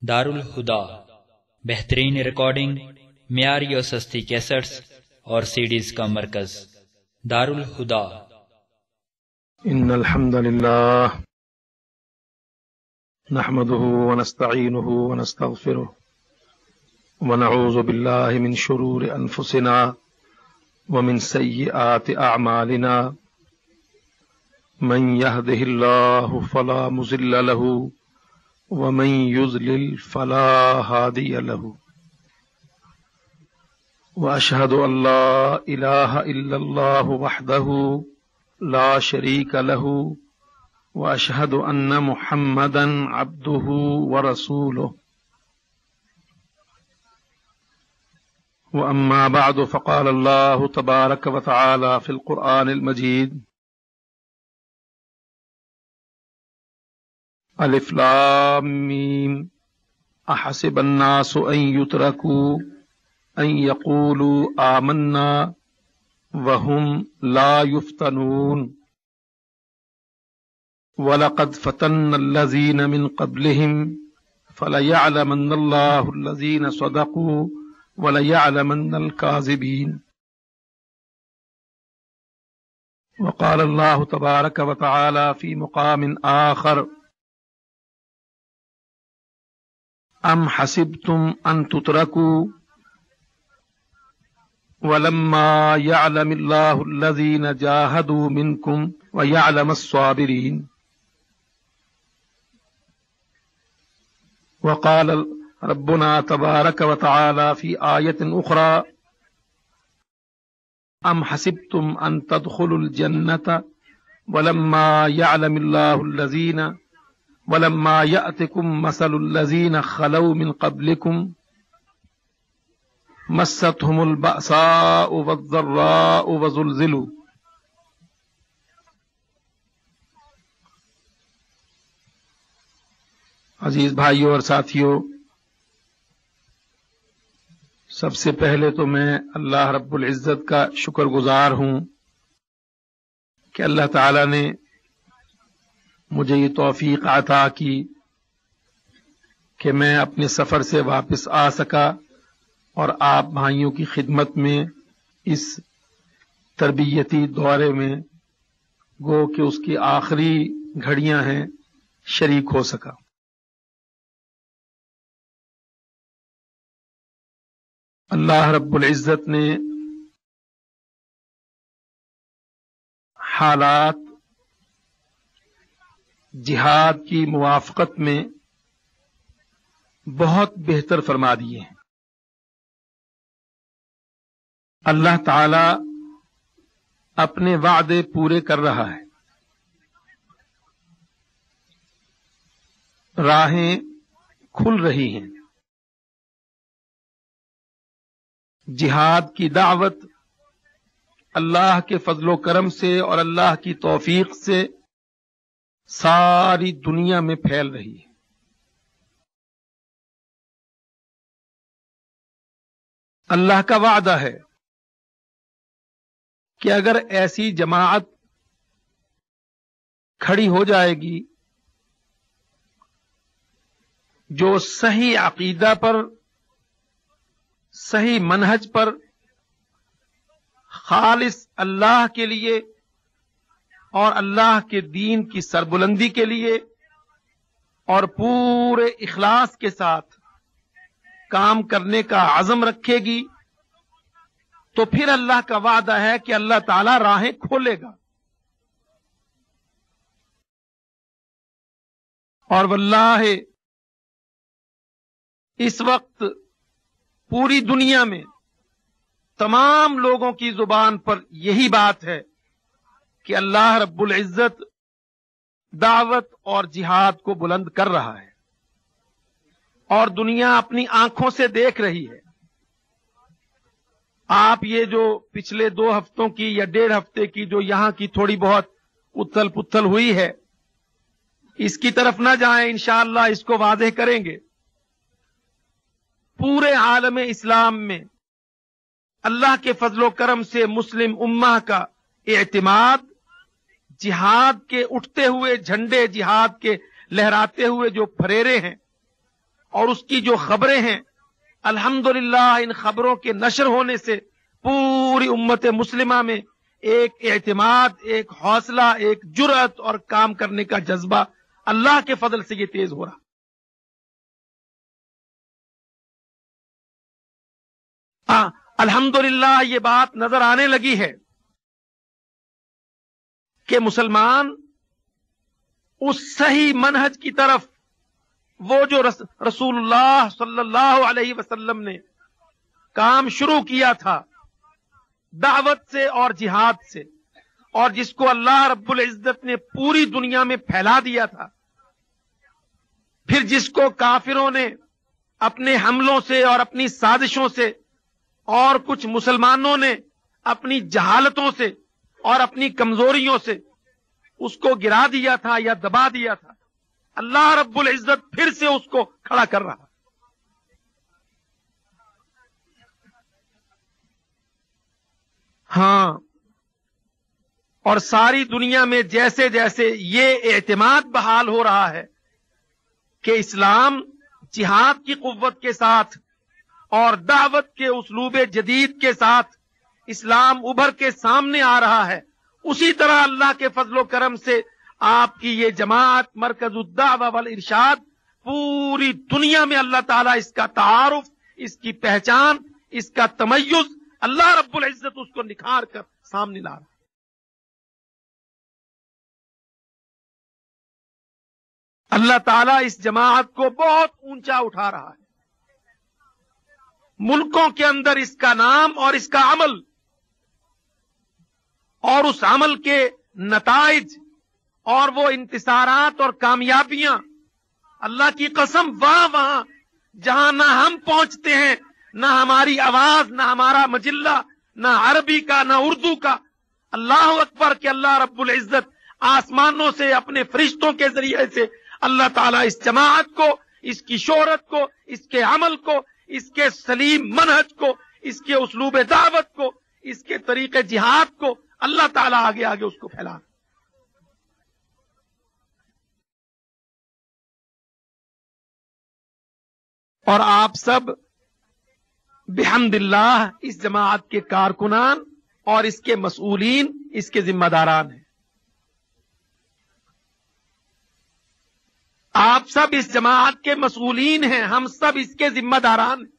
دارالہدا، بہترین ریکارڈنگ، معیاری اور سستی کیسٹس اور سیڈیز کا مرکز۔ دارالہدا۔ ان الحمد للہ نحمده ونستعینه ونستغفره ونعوذ باللہ من شرور انفسنا ومن سیئات اعمالنا، من يهده الله فلا مضل له ومن يضلل فلا هادي له، واشهد ان لا اله الا الله وحده لا شريك له، واشهد ان محمدا عبده ورسوله، واما بعد فقال الله تبارك وتعالى في القرآن المجيد: الف لام میم احسب الناس ان يتركوا ان يقولوا آمنا وهم لا يفتنون، وَلَقَدْ فَتَنَّا الَّذِينَ مِنْ قَبْلِهِمْ فَلَيَعْلَمَنَّ اللَّهُ الَّذِينَ صَدَقُوا وَلَيَعْلَمَنَّ الْكَاذِبِينَ۔ وقال الله تبارك وتعالى في مقام آخر: أَمْ حَسِبْتُمْ أَن تُتْرَكُوا وَلَمَّا يَعْلَمِ اللَّهُ الَّذِينَ جَاهَدُوا مِنْكُمْ وَيَعْلَمَ الصَّابِرِينَ۔ وقال ربنا تبارك وتعالى في آية أخرى: أم حسبتم أن تدخلوا الجنة ولما يعلم الله الذين ولما يأتكم مثل الذين خلوا من قبلكم مستهم البأساء والضراء وزلزلوا۔ عزیز بھائیوں اور ساتھیوں، سب سے پہلے تو میں اللہ رب العزت کا شکر گزار ہوں کہ اللہ تعالی نے مجھے یہ توفیق عطا کی کہ میں اپنے سفر سے واپس آ سکا اور آپ بھائیوں کی خدمت میں اس تربیتی دورے میں گو کہ اس کی آخری گھڑیاں ہیں شریک ہو سکا۔ اللہ رب العزت نے حالات جہاد کی موافقت میں بہت بہتر فرما دیے ہیں۔ اللہ تعالی اپنے وعدے پورے کر رہا ہے، راہیں کھل رہی ہیں، جہاد کی دعوت اللہ کے فضل و کرم سے اور اللہ کی توفیق سے ساری دنیا میں پھیل رہی ہے۔ اللہ کا وعدہ ہے کہ اگر ایسی جماعت کھڑی ہو جائے گی جو صحیح عقیدہ پر، صحیح منہج پر، خالص اللہ کے لیے اور اللہ کے دین کی سربلندی کے لیے اور پورے اخلاص کے ساتھ کام کرنے کا عزم رکھے گی، تو پھر اللہ کا وعدہ ہے کہ اللہ تعالی راہیں کھولے گا۔ اور واللہ اس وقت پوری دنیا میں تمام لوگوں کی زبان پر یہی بات ہے کہ اللہ رب العزت دعوت اور جہاد کو بلند کر رہا ہے، اور دنیا اپنی آنکھوں سے دیکھ رہی ہے۔ آپ یہ جو پچھلے 2 ہفتوں کی یا 1.5 ہفتے کی جو یہاں کی تھوڑی بہت اتھل پتھل ہوئی ہے، اس کی طرف نہ جائیں، انشاءاللہ اس کو واضح کریں گے۔ پورے عالم اسلام میں اللہ کے فضل و کرم سے مسلم امہ کا اعتماد جہاد کے اٹھتے ہوئے جھنڈے، جہاد کے لہراتے ہوئے جو پھریرے ہیں اور اس کی جو خبریں ہیں، الحمدللہ ان خبروں کے نشر ہونے سے پوری امت مسلمہ میں ایک اعتماد، ایک حوصلہ، ایک جرأت اور کام کرنے کا جذبہ اللہ کے فضل سے یہ تیز ہو رہا۔ الحمدللہ یہ بات نظر آنے لگی ہے کہ مسلمان اس صحیح منہج کی طرف، وہ جو رسول اللہ صلی اللہ علیہ وسلم نے کام شروع کیا تھا دعوت سے اور جہاد سے، اور جس کو اللہ رب العزت نے پوری دنیا میں پھیلا دیا تھا، پھر جس کو کافروں نے اپنے حملوں سے اور اپنی سازشوں سے اور کچھ مسلمانوں نے اپنی جہالتوں سے اور اپنی کمزوریوں سے اس کو گرا دیا تھا یا دبا دیا تھا، اللہ رب العزت پھر سے اس کو کھڑا کر رہا۔ ہاں، اور ساری دنیا میں جیسے جیسے یہ اعتماد بحال ہو رہا ہے کہ اسلام جہاد کی قوت کے ساتھ اور دعوت کے اسلوب جدید کے ساتھ اسلام ابھر کے سامنے آ رہا ہے، اسی طرح اللہ کے فضل و کرم سے آپ کی یہ جماعت مرکز الدعوہ والارشاد پوری دنیا میں اللہ تعالیٰ اس کا تعارف، اس کی پہچان، اس کا تمیز اللہ رب العزت اس کو نکھار کر سامنے لا رہا ہے۔ اللہ تعالیٰ اس جماعت کو بہت اونچا اٹھا رہا ہے، ملکوں کے اندر اس کا نام اور اس کا عمل اور اس عمل کے نتائج اور وہ انتصارات اور کامیابیاں، اللہ کی قسم وہاں جہاں نہ ہم پہنچتے ہیں، نہ ہماری آواز، نہ ہمارا مجلہ، نہ عربی کا نہ اردو کا، اللہ اکبر کہ اللہ رب العزت آسمانوں سے اپنے فرشتوں کے ذریعے سے اللہ تعالیٰ اس جماعت کو، اس کی شہرت کو، اس کے عمل کو، اس کے سلیم منہج کو، اس کے اسلوب دعوت کو، اس کے طریقے جہاد کو اللہ تعالیٰ آگے آگے اس کو پھیلا۔ اور آپ سب بحمد اللہ اس جماعت کے کارکنان اور اس کے مسئولین، اس کے ذمہ داران ہیں۔ آپ سب اس جماعت کے مسئولین ہیں، ہم سب اس کے ذمہ داران ہیں۔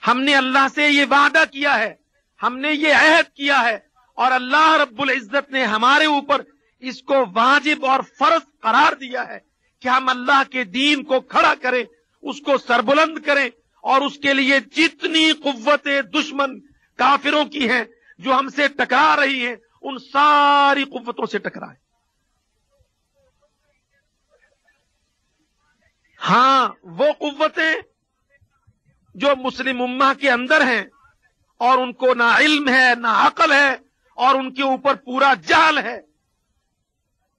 ہم نے اللہ سے یہ وعدہ کیا ہے، ہم نے یہ عہد کیا ہے، اور اللہ رب العزت نے ہمارے اوپر اس کو واجب اور فرض قرار دیا ہے کہ ہم اللہ کے دین کو کھڑا کریں، اس کو سربلند کریں، اور اس کے لیے جتنی قوتیں دشمن کافروں کی ہیں جو ہم سے ٹکرا رہی ہیں، ان ساری قوتوں سے ٹکرائیں۔ ہاں، وہ قوتیں جو مسلم امہ کے اندر ہیں اور ان کو نہ علم ہے نہ عقل ہے اور ان کے اوپر پورا جہل ہے،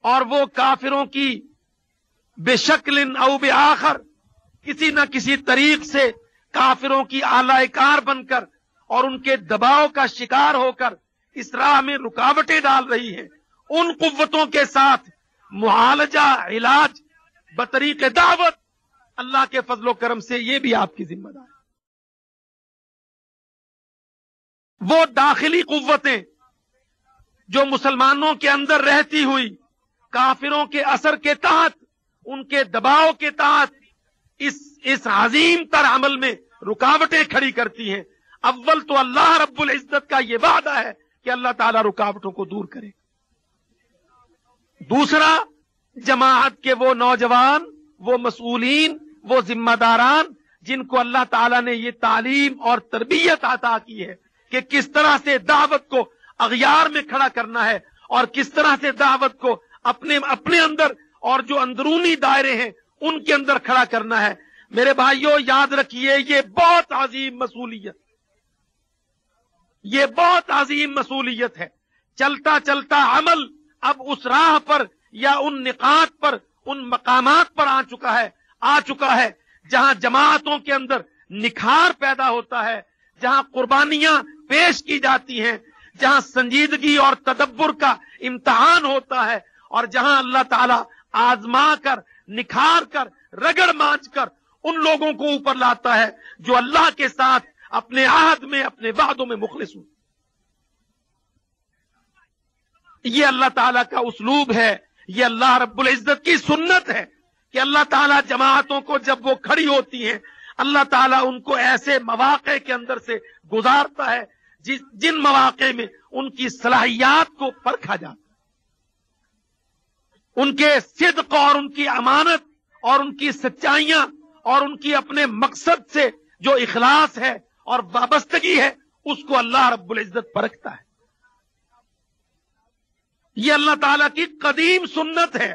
اور وہ کافروں کی بے شکل او بے آخر کسی نہ کسی طریق سے کافروں کی آلہ کار بن کر اور ان کے دباؤ کا شکار ہو کر اس راہ میں رکاوٹیں ڈال رہی ہیں، ان قوتوں کے ساتھ معالجہ، علاج بطریق دعوت اللہ کے فضل و کرم سے یہ بھی آپ کی ذمہ داری۔ وہ داخلی قوتیں جو مسلمانوں کے اندر رہتی ہوئی کافروں کے اثر کے تحت، ان کے دباؤ کے تحت اس عظیم تر عمل میں رکاوٹیں کھڑی کرتی ہیں، اول تو اللہ رب العزت کا یہ وعدہ ہے کہ اللہ تعالیٰ رکاوٹوں کو دور کرے۔ دوسرا، جماعت کے وہ نوجوان، وہ مسئولین، وہ ذمہ داران جن کو اللہ تعالیٰ نے یہ تعلیم اور تربیت عطا کی ہے کہ کس طرح سے دعوت کو اغیار میں کھڑا کرنا ہے اور کس طرح سے دعوت کو اپنے اندر اور جو اندرونی دائرے ہیں ان کے اندر کھڑا کرنا ہے۔ میرے بھائیوں یاد رکھیے، یہ بہت عظیم مسئولیت، یہ بہت عظیم مسئولیت ہے۔ چلتا چلتا عمل اب اس راہ پر یا ان نقاط پر، ان مقامات پر آ چکا ہے جہاں جماعتوں کے اندر نکھار پیدا ہوتا ہے، جہاں قربانیاں پیش کی جاتی ہیں، جہاں سنجیدگی اور تدبر کا امتحان ہوتا ہے، اور جہاں اللہ تعالیٰ آزما کر، نکھار کر، رگڑ مانچ کر ان لوگوں کو اوپر لاتا ہے جو اللہ کے ساتھ اپنے عہد میں اپنے وعدوں میں مخلص ہوں. یہ اللہ تعالیٰ کا اسلوب ہے, یہ اللہ رب العزت کی سنت ہے کہ اللہ تعالیٰ جماعتوں کو جب وہ کھڑی ہوتی ہیں اللہ تعالیٰ ان کو ایسے مواقع کے اندر سے گزارتا ہے جن مواقع میں ان کی صلاحیات کو پرکھا جاتا ہے, ان کے صدق اور ان کی امانت اور ان کی سچائیاں اور ان کی اپنے مقصد سے جو اخلاص ہے اور وابستگی ہے اس کو اللہ رب العزت پرکھتا ہے. یہ اللہ تعالیٰ کی قدیم سنت ہے.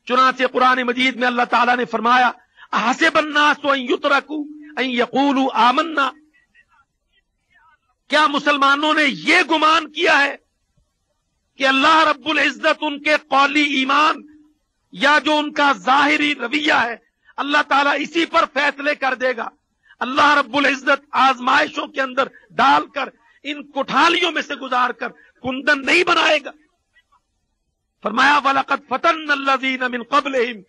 چنانچہ قرآن مجید میں اللہ تعالیٰ نے فرمایا احسب الناس ان یترکوا ان یقولوا آمنا, کیا مسلمانوں نے یہ گمان کیا ہے کہ اللہ رب العزت ان کے قولی ایمان یا جو ان کا ظاہری رویہ ہے اللہ تعالیٰ اسی پر فیصلے کر دے گا؟ اللہ رب العزت آزمائشوں کے اندر ڈال کر ان کٹھالیوں میں سے گزار کر کندن نہیں بنائے گا. فرمایا وَلَقَدْ فَتَنَّ الَّذِينَ مِن قَبْلِهِمْ,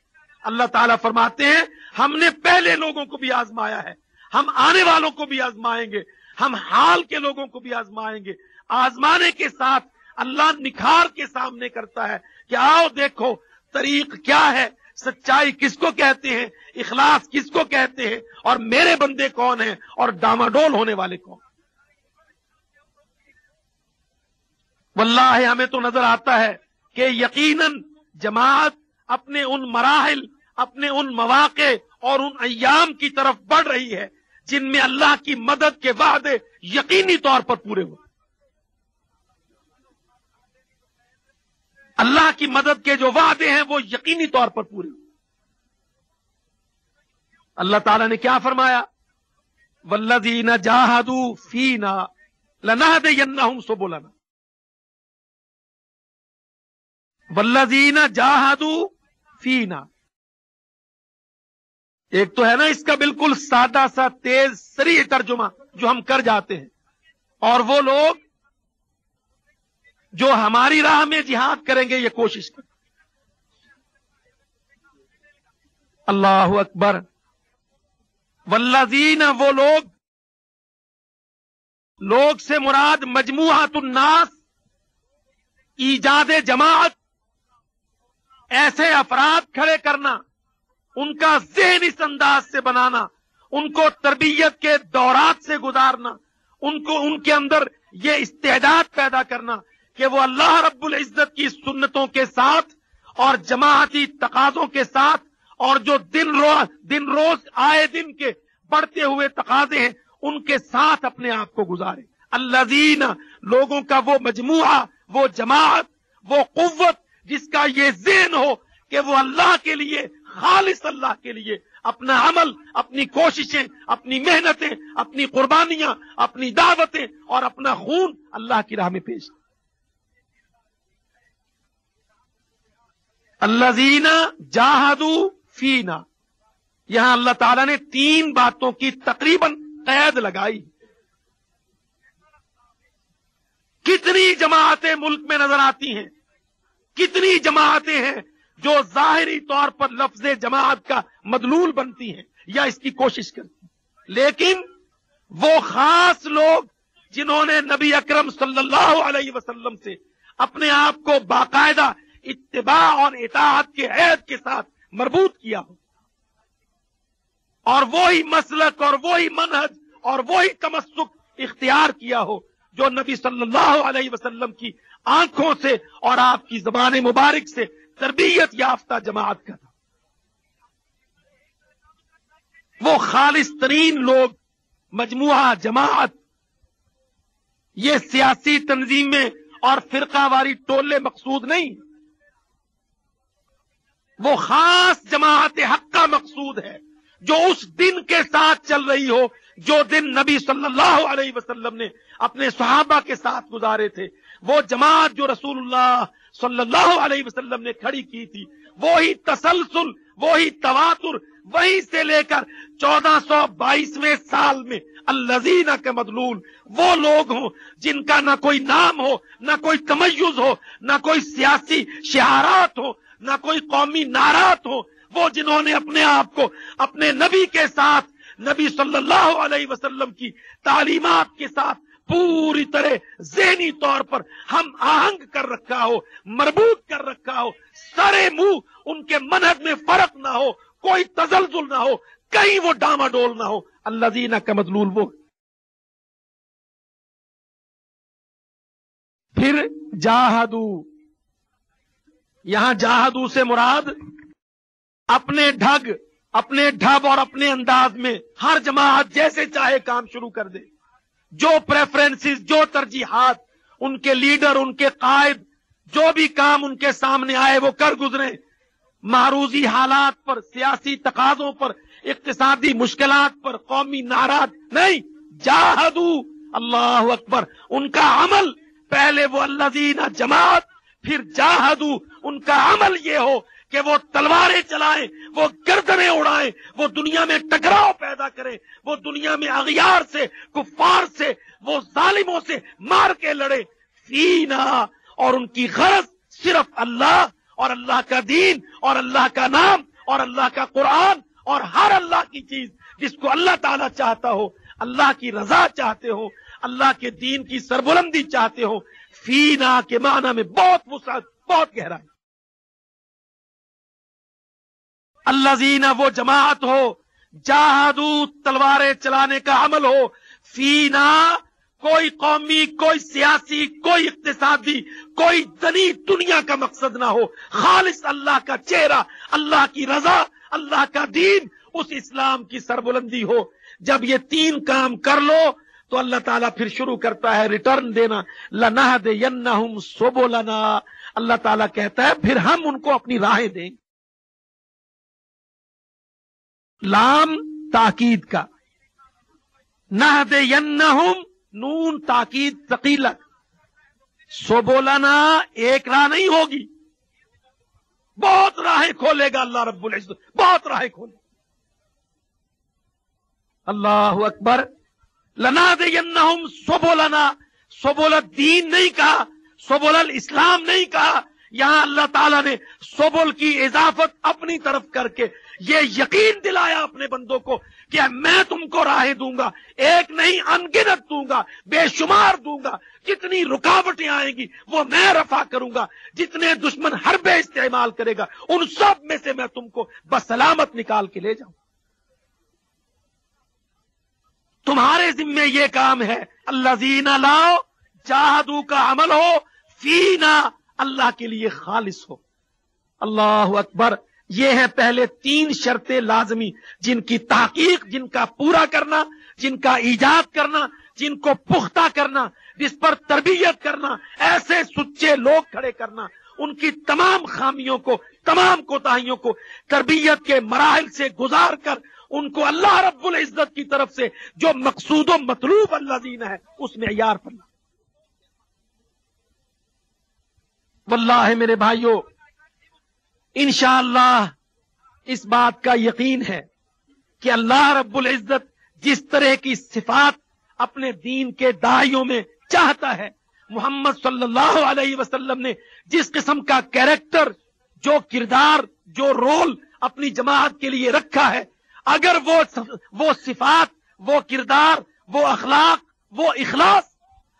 اللہ تعالیٰ فرماتے ہیں ہم نے پہلے لوگوں کو بھی آزمایا ہے, ہم آنے والوں کو بھی آزمائیں گے, ہم حال کے لوگوں کو بھی آزمائیں گے. آزمانے کے ساتھ اللہ نکھار کے سامنے کرتا ہے کہ آؤ دیکھو طریق کیا ہے, سچائی کس کو کہتے ہیں, اخلاص کس کو کہتے ہیں, اور میرے بندے کون ہیں اور ڈاماڈول ہونے والے کون. واللہ ہمیں تو نظر آتا ہے کہ یقیناً جماعت اپنے ان مراحل, اپنے ان مواقع اور ان ایام کی طرف بڑھ رہی ہے جن میں اللہ کی مدد کے وعدے یقینی طور پر پورے ہوئے. اللہ کی مدد کے جو وعدے ہیں وہ یقینی طور پر پورے ہوئے. اللہ تعالیٰ نے کیا فرمایا والذین جاہدوا فینا لنہدینہم سبلنا, والذین جاہدوا فینا. ایک تو ہے نا اس کا بالکل سادہ سا تیز سریع ترجمہ جو ہم کر جاتے ہیں, اور وہ لوگ جو ہماری راہ میں جہاد کریں گے یہ کوشش کریں. اللہ اکبر. والذین, وہ لوگ سے مراد مجموعۃ الناس, ایجاد جماعت, ایسے افراد کھڑے کرنا, ان کا ذہن اس انداز سے بنانا, ان کو تربیت کے دورات سے گزارنا, ان کے اندر یہ استعداد پیدا کرنا کہ وہ اللہ رب العزت کی سنتوں کے ساتھ اور جماعتی تقاضوں کے ساتھ اور جو دن روز آئے دن کے بڑھتے ہوئے تقاضے ہیں ان کے ساتھ اپنے آپ کو گزارے. الذین, لوگوں کا وہ مجموعہ, وہ جماعت, وہ قوت جس کا یہ ذہن ہو کہ وہ اللہ کے لیے, خالص اللہ کے لیے اپنا عمل, اپنی کوششیں, اپنی محنتیں, اپنی قربانیاں, اپنی دعوتیں اور اپنا خون اللہ کی راہ میں پیش. الذین جاہدوا فینا, یہاں اللہ تعالیٰ نے 3 باتوں کی تقریباً قید لگائی. کتنی جماعتیں ملک میں نظر آتی ہیں, کتنی جماعتیں ہیں جو ظاہری طور پر لفظ جماعت کا مدلول بنتی ہیں یا اس کی کوشش کرتی ہیں, لیکن وہ خاص لوگ جنہوں نے نبی اکرم صلی اللہ علیہ وسلم سے اپنے آپ کو باقاعدہ اتباع اور اطاعت کے عہد کے ساتھ مربوط کیا ہو, اور وہی مسلک اور وہی منہج اور وہی تمسک اختیار کیا ہو جو نبی صلی اللہ علیہ وسلم کی آنکھوں سے اور آپ کی زبان مبارک سے تربیت یافتہ جماعت کا تھا. وہ خالص ترین لوگ, مجموعہ, جماعت, یہ سیاسی تنظیمیں اور فرقہ واری ٹولے مقصود نہیں, وہ خاص جماعت حق کا مقصود ہے جو اس دن کے ساتھ چل رہی ہو جو دن نبی صلی اللہ علیہ وسلم نے اپنے صحابہ کے ساتھ گزارے تھے. وہ جماعت جو رسول اللہ صلی اللہ علیہ وسلم نے کھڑی کی تھی, وہی تسلسل, وہی تواتر, وہیں سے لے کر 1422ویں سال میں الذین کے مدلول وہ لوگ ہوں جن کا نہ کوئی نام ہو, نہ کوئی تمیز ہو, نہ کوئی سیاسی شعارات ہو, نہ کوئی قومی نعرات ہو, وہ جنہوں نے اپنے آپ کو اپنے نبی کے ساتھ، نبی صلی اللہ علیہ وسلم کی تعلیمات کے ساتھ پوری طرح ذہنی طور پر ہم آہنگ کر رکھا ہو، مربوط کر رکھا ہو، سارے منہ ان کے منہج میں فرق نہ ہو، کوئی تزلزل نہ ہو، کہیں وہ ڈاما ڈول نہ ہو، الذین کا مدلول وہ۔ پھر جاہدو، یہاں جاہدو سے مراد اپنے ڈھگ، اپنے ڈھب اور اپنے انداز میں ہر جماعت جیسے چاہے کام شروع کر دے، جو پریفرنسز، جو ترجیحات ان کے لیڈر، ان کے قائد، جو بھی کام ان کے سامنے آئے وہ کر گزرے، معروضی حالات پر، سیاسی تقاضوں پر، اقتصادی مشکلات پر، قومی نعرات نہیں، جاہدو، اللہ اکبر، ان کا عمل پہلے وہ الذین جماعت، پھر جاہدو، ان کا عمل یہ ہو کہ وہ تلواریں چلائیں، وہ گردنیں اڑائیں، وہ دنیا میں ٹکراؤ پیدا کریں، وہ دنیا میں اغیار سے، کفار سے، وہ ظالموں سے مار کے لڑے، فینا، اور ان کی غرض صرف اللہ اور اللہ کا دین اور اللہ کا نام اور اللہ کا قرآن اور ہر اللہ کی چیز جس کو اللہ تعالیٰ چاہتا ہو، اللہ کی رضا چاہتے ہو، اللہ کے دین کی سربلندی چاہتے ہو۔ فینا کے معنی میں بہت وسعت، بہت گہرائی۔ الذین، وہ جماعت ہو، جاہدو، تلواریں چلانے کا عمل ہو، فینا، کوئی قومی، کوئی سیاسی، کوئی اقتصادی، کوئی دنی دنیا کا مقصد نہ ہو، خالص اللہ کا چہرہ، اللہ کی رضا، اللہ کا دین، اس اسلام کی سربلندی ہو۔ جب یہ تین کام کر لو تو اللہ تعالیٰ پھر شروع کرتا ہے ریٹرن دینا، لَنَهْدِيَنَّهُمْ سُبُلَنَا، اللہ تعالیٰ کہتا ہے پھر ہم ان کو اپنی راہیں دیں۔ لام تاکید کا، نَهْدِيَنَّهُمْ، نون تاکید ثقیلہ، سُبُلَنَا، ایک راہ نہیں ہوگی، بہت راہیں کھولے گا اللہ رب العزت، بہت راہیں کھولے۔ اللہ اکبر۔ لَنَهْدِيَنَّهُمْ سُبُلَنَا، سبل الدین نہیں کہا، سبل الاسلام نہیں کہا، یہاں اللہ تعالیٰ نے سبل کی اضافت اپنی طرف کر کے یہ یقین دلایا اپنے بندوں کو کہ میں تم کو راہیں دوں گا، ایک نہیں انگنت دوں گا، بے شمار دوں گا، جتنی رکاوٹیں آئیں گی وہ میں رفع کروں گا، جتنے دشمن حربے استعمال کرے گا ان سب میں سے میں تم کو بسلامت نکال کے لے جاؤں۔ تمہارے ذمے یہ کام ہے، الذین لاؤ، جاہدو کا عمل ہو، فینا، اللہ کے لیے خالص ہو۔ اللہ اکبر۔ یہ ہیں پہلے تین شرطیں لازمی جن کی تحقیق، جن کا پورا کرنا، جن کا ایجاد کرنا، جن کو پختہ کرنا، جس پر تربیت کرنا، ایسے سچے لوگ کھڑے کرنا، ان کی تمام خامیوں کو، تمام کوتاہیوں کو تربیت کے مراحل سے گزار کر ان کو اللہ رب العزت کی طرف سے جو مقصود و مطلوب الذین ہے اس معیار پر لا۔ واللہ میرے بھائیوں، انشاءاللہ اس بات کا یقین ہے کہ اللہ رب العزت جس طرح کی صفات اپنے دین کے داعیوں میں چاہتا ہے، محمد صلی اللہ علیہ وسلم نے جس قسم کا کیریکٹر، جو کردار، جو رول اپنی جماعت کے لیے رکھا ہے، اگر وہ صفات، وہ کردار، وہ اخلاق، وہ اخلاص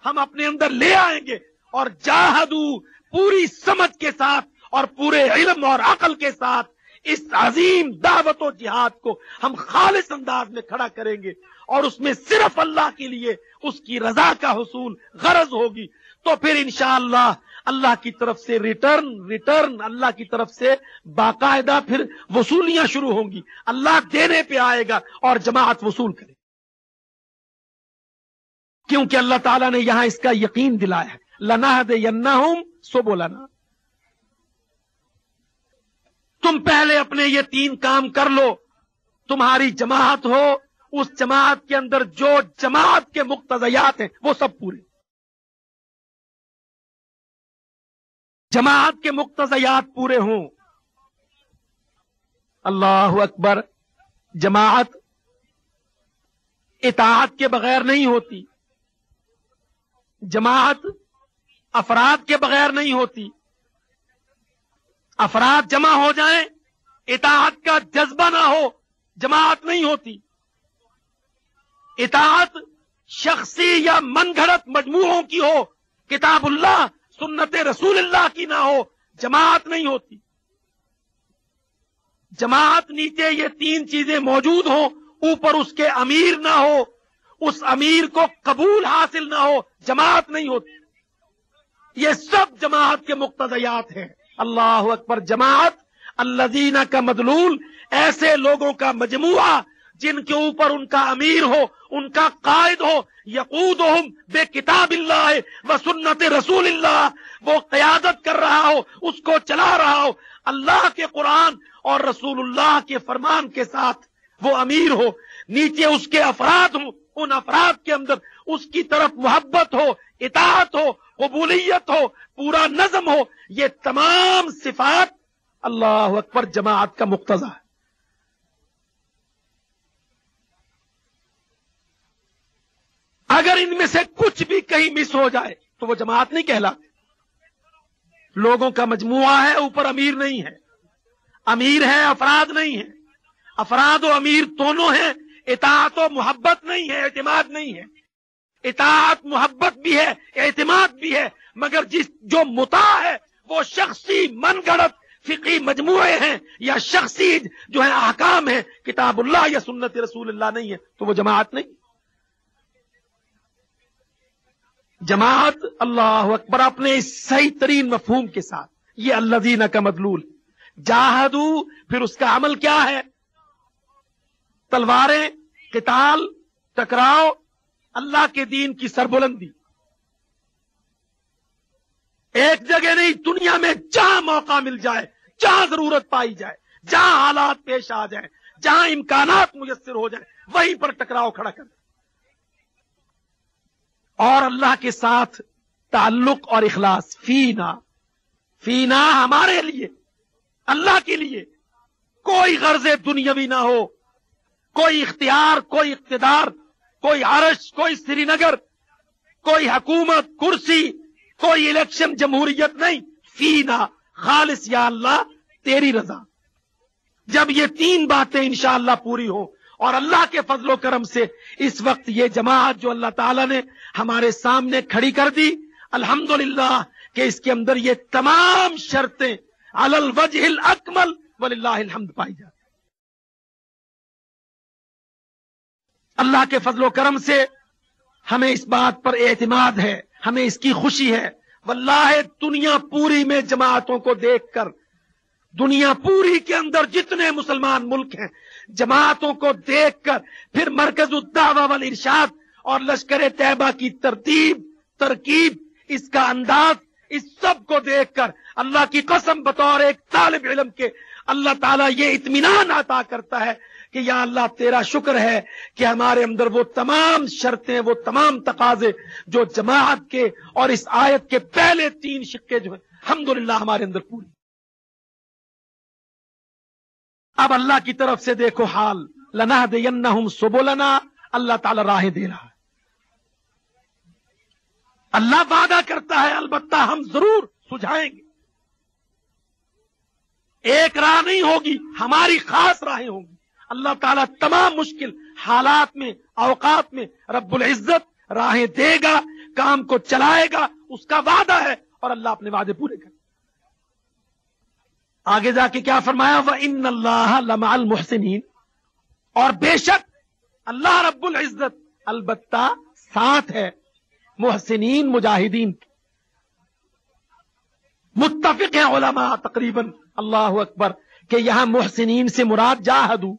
ہم اپنے اندر لے آئیں گے اور جاہدو، پوری سمجھ کے ساتھ اور پورے علم اور عقل کے ساتھ اس عظیم دعوت و جہاد کو ہم خالص انداز میں کھڑا کریں گے اور اس میں صرف اللہ کے لیے اس کی رضا کا حصول غرض ہوگی، تو پھر انشاءاللہ اللہ کی طرف سے ریٹرن اللہ کی طرف سے باقاعدہ پھر وصولیاں شروع ہوں گی، اللہ دینے پہ آئے گا اور جماعت وصول کرے، کیونکہ اللہ تعالیٰ نے یہاں اس کا یقین دلایا ہے، لَنَهْدِيَنَّهُمْ سُبُلَنَا۔ تم پہلے اپنے یہ تین کام کر لو، تمہاری جماعت ہو، اس جماعت کے اندر جو جماعت کے مقتضیات ہیں وہ سب پورے، جماعت کے مقتضیات پورے ہوں۔ اللہ اکبر۔ جماعت اطاعت کے بغیر نہیں ہوتی، جماعت افراد کے بغیر نہیں ہوتی۔ افراد جمع ہو جائیں اطاعت کا جذبہ نہ ہو جماعت نہیں ہوتی. اطاعت شخصی یا من گھڑت مجموعوں کی ہو، کتاب اللہ سنت رسول اللہ کی نہ ہو، جماعت نہیں ہوتی. جماعت نیچے یہ تین چیزیں موجود ہوں، اوپر اس کے امیر نہ ہو، اس امیر کو قبول حاصل نہ ہو، جماعت نہیں ہوتی. یہ سب جماعت کے مقتضیات ہیں. اللہ اکبر. جماعت الذین کا مدلول ایسے لوگوں کا مجموعہ جن کے اوپر ان کا امیر ہو، ان کا قائد ہو، یقودہم بے کتاب اللہ و سنت رسول اللہ، وہ قیادت کر رہا ہو، اس کو چلا رہا ہو اللہ کے قرآن اور رسول اللہ کے فرمان کے ساتھ، وہ امیر ہو. نیچے اس کے افراد ہوں، ان افراد کے اندر اس کی طرف محبت ہو، اطاعت ہو، قبولیت ہو، پورا نظم ہو. یہ تمام صفات اللہ اکبر جماعت کا مقتضا ہے. اگر ان میں سے کچھ بھی کہیں مس ہو جائے تو وہ جماعت نہیں کہلاتی. لوگوں کا مجموعہ ہے، اوپر امیر نہیں ہے. امیر ہے، افراد نہیں ہے. افراد و امیر دونوں ہیں. اطاعت و محبت نہیں ہے، اعتماد نہیں ہے. اطاعت محبت بھی ہے، اعتماد بھی ہے، مگر جو مطاع ہے وہ شخصی من گھڑت فقہی مجموعے ہیں یا شخصی جو ہے احکام ہیں، کتاب اللہ یا سنت رسول اللہ نہیں ہے تو وہ جماعت نہیں. جماعت اللہ اکبر اپنے اس صحیح ترین مفہوم کے ساتھ، یہ الذین کا مدلول. جاہدو، پھر اس کا عمل کیا ہے؟ تلواریں، قتال، ٹکراؤ، اللہ کے دین کی سربلندی. ایک جگہ نہیں، دنیا میں جہاں موقع مل جائے، جہاں ضرورت پائی جائے، جہاں حالات پیش آ جائیں، جہاں امکانات میسر ہو جائیں، وہیں پر ٹکراؤ کھڑا کر. اور اللہ کے ساتھ تعلق اور اخلاص. فینا ہمارے لیے، اللہ کے لیے کوئی غرض دنیاوی نہ ہو، کوئی اختیار، کوئی اقتدار، کوئی عرش، کوئی سری نگر، کوئی حکومت، کرسی، کوئی الیکشن، جمہوریت نہیں. فینا خالص یا اللہ تیری رضا. جب یہ تین باتیں انشاءاللہ پوری ہو، اور اللہ کے فضل و کرم سے اس وقت یہ جماعت جو اللہ تعالیٰ نے ہمارے سامنے کھڑی کر دی، الحمدللہ کہ اس کے اندر یہ تمام شرطیں علی الوجہ الاکمل وللہ الحمد پائی جاتی. اللہ کے فضل و کرم سے ہمیں اس بات پر اعتماد ہے، ہمیں اس کی خوشی ہے. واللہ دنیا پوری میں جماعتوں کو دیکھ کر، دنیا پوری کے اندر جتنے مسلمان ملک ہیں، جماعتوں کو دیکھ کر، پھر مرکز الدعوہ والارشاد اور لشکر طیبہ کی ترکیب، اس کا انداز، اس سب کو دیکھ کر اللہ کی قسم بطور ایک طالب علم کے اللہ تعالیٰ یہ اطمینان عطا کرتا ہے کہ یا اللہ تیرا شکر ہے کہ ہمارے اندر وہ تمام شرطیں، وہ تمام تقاضے جو جماعت کے اور اس آیت کے پہلے تین شقے جو ہیں الحمدللہ ہمارے اندر پوری. اب اللہ کی طرف سے دیکھو حال، لنہدینہم سبلنا، اللہ تعالیٰ راہیں دے رہا ہے. اللہ وعدہ کرتا ہے البتہ ہم ضرور سجھائیں گے. ایک راہ نہیں ہوگی، ہماری خاص راہیں ہوں گی. اللہ تعالیٰ تمام مشکل حالات میں، اوقات میں رب العزت راہیں دے گا، کام کو چلائے گا، اس کا وعدہ ہے اور اللہ اپنے وعدے پورے کرے. آگے جا کے کیا فرمایا؟ وَإِنَّ اللَّهَ لَمَعَ الْمُحْسِنِينَ، اور بے شک اللہ رب العزت البتہ ساتھ ہے محسنین، مجاہدین. متفق ہیں علماء تقریباً اللہ اکبر کہ یہاں محسنین سے مراد جاہدو.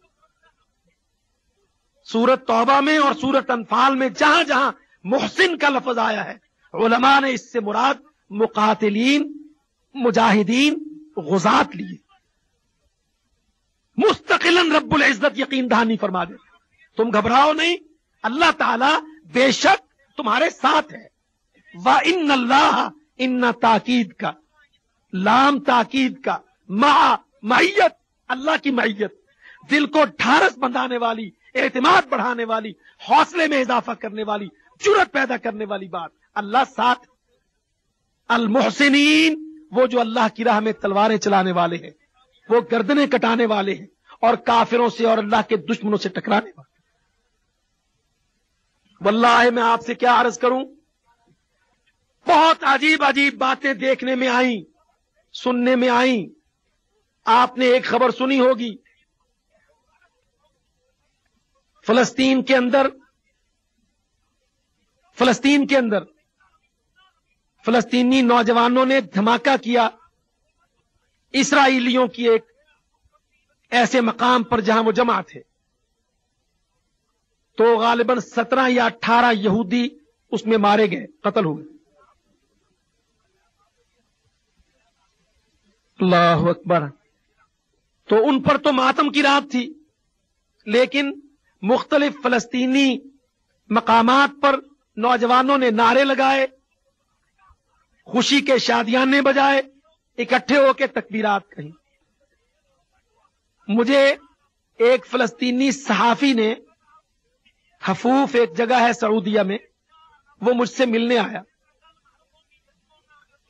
سورت توبہ میں اور سورت انفال میں جہاں جہاں محسن کا لفظ آیا ہے، علماء نے اس سے مراد مقاتلین، مجاہدین، غزات لیے. مستقلاً رب العزت یقین دہانی فرما دے، تم گھبراؤ نہیں، اللہ تعالیٰ بے شک تمہارے ساتھ ہے. وَإِنَّ اللَّهَ، ان تاکید کا، لام تاکید کا، معیت، اللہ کی معیت، دل کو ڈھارس بندھانے والی، اعتماد بڑھانے والی، حوصلے میں اضافہ کرنے والی، جرأت پیدا کرنے والی بات، اللہ ساتھ. المحسنین، وہ جو اللہ کی راہ میں تلواریں چلانے والے ہیں، وہ گردنیں کٹانے والے ہیں اور کافروں سے اور اللہ کے دشمنوں سے ٹکرانے والے. واللہ میں آپ سے کیا عرض کروں، بہت عجیب عجیب باتیں دیکھنے میں آئیں، سننے میں آئیں. آپ نے ایک خبر سنی ہوگی، فلسطین کے اندر فلسطینی نوجوانوں نے دھماکہ کیا اسرائیلیوں کی ایک ایسے مقام پر جہاں وہ جمع تھے. تو غالباً 17 یا 18 یہودی اس میں مارے گئے، قتل ہوئے. اللہ اکبر. تو ان پر تو ماتم کی رات تھی، لیکن مختلف فلسطینی مقامات پر نوجوانوں نے نعرے لگائے، خوشی کے شادیانے بجائے، اکٹھے ہو کے تکبیرات کہیں. مجھے ایک فلسطینی صحافی نے، حفوف ایک جگہ ہے سعودیہ میں، وہ مجھ سے ملنے آیا.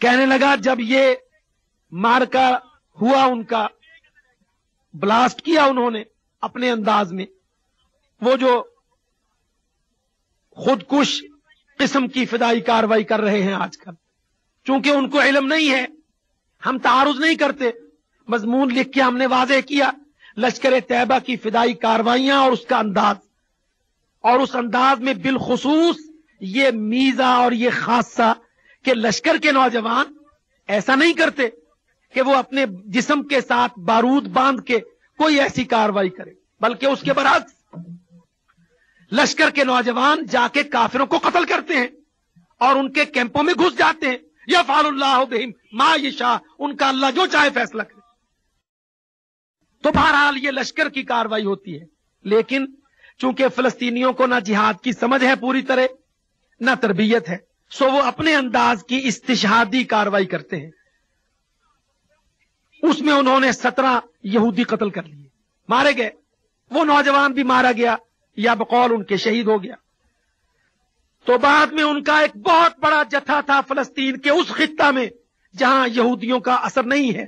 کہنے لگا جب یہ مارکا ہوا، ان کا بلاسٹ کیا انہوں نے اپنے انداز میں، وہ جو خودکش قسم کی فدائی کاروائی کر رہے ہیں آج کل، چونکہ ان کو علم نہیں ہے، ہم تعارض نہیں کرتے، مضمون لکھ کے ہم نے واضح کیا لشکر طیبہ کی فدائی کاروائیاں اور اس کا انداز، اور اس انداز میں بالخصوص یہ میزہ اور یہ خاصہ کہ لشکر کے نوجوان ایسا نہیں کرتے کہ وہ اپنے جسم کے ساتھ بارود باندھ کے کوئی ایسی کاروائی کرے، بلکہ اس کے برعکس لشکر کے نوجوان جا کے کافروں کو قتل کرتے ہیں اور ان کے کیمپوں میں گھس جاتے ہیں. یفعل اللہ بہم ما یشاء، ان کا اللہ جو چاہے فیصلہ کرے. تو بہرحال یہ لشکر کی کاروائی ہوتی ہے، لیکن چونکہ فلسطینیوں کو نہ جہاد کی سمجھ ہے پوری طرح، نہ تربیت ہے، سو وہ اپنے انداز کی استشہادی کاروائی کرتے ہیں. اس میں انہوں نے 17 یہودی قتل کر لیے، مارے گئے. وہ نوجوان بھی مارا گیا یا بقول ان کے شہید ہو گیا. تو بعد میں ان کا ایک بہت بڑا جتھا تھا فلسطین کے اس خطہ میں جہاں یہودیوں کا اثر نہیں ہے.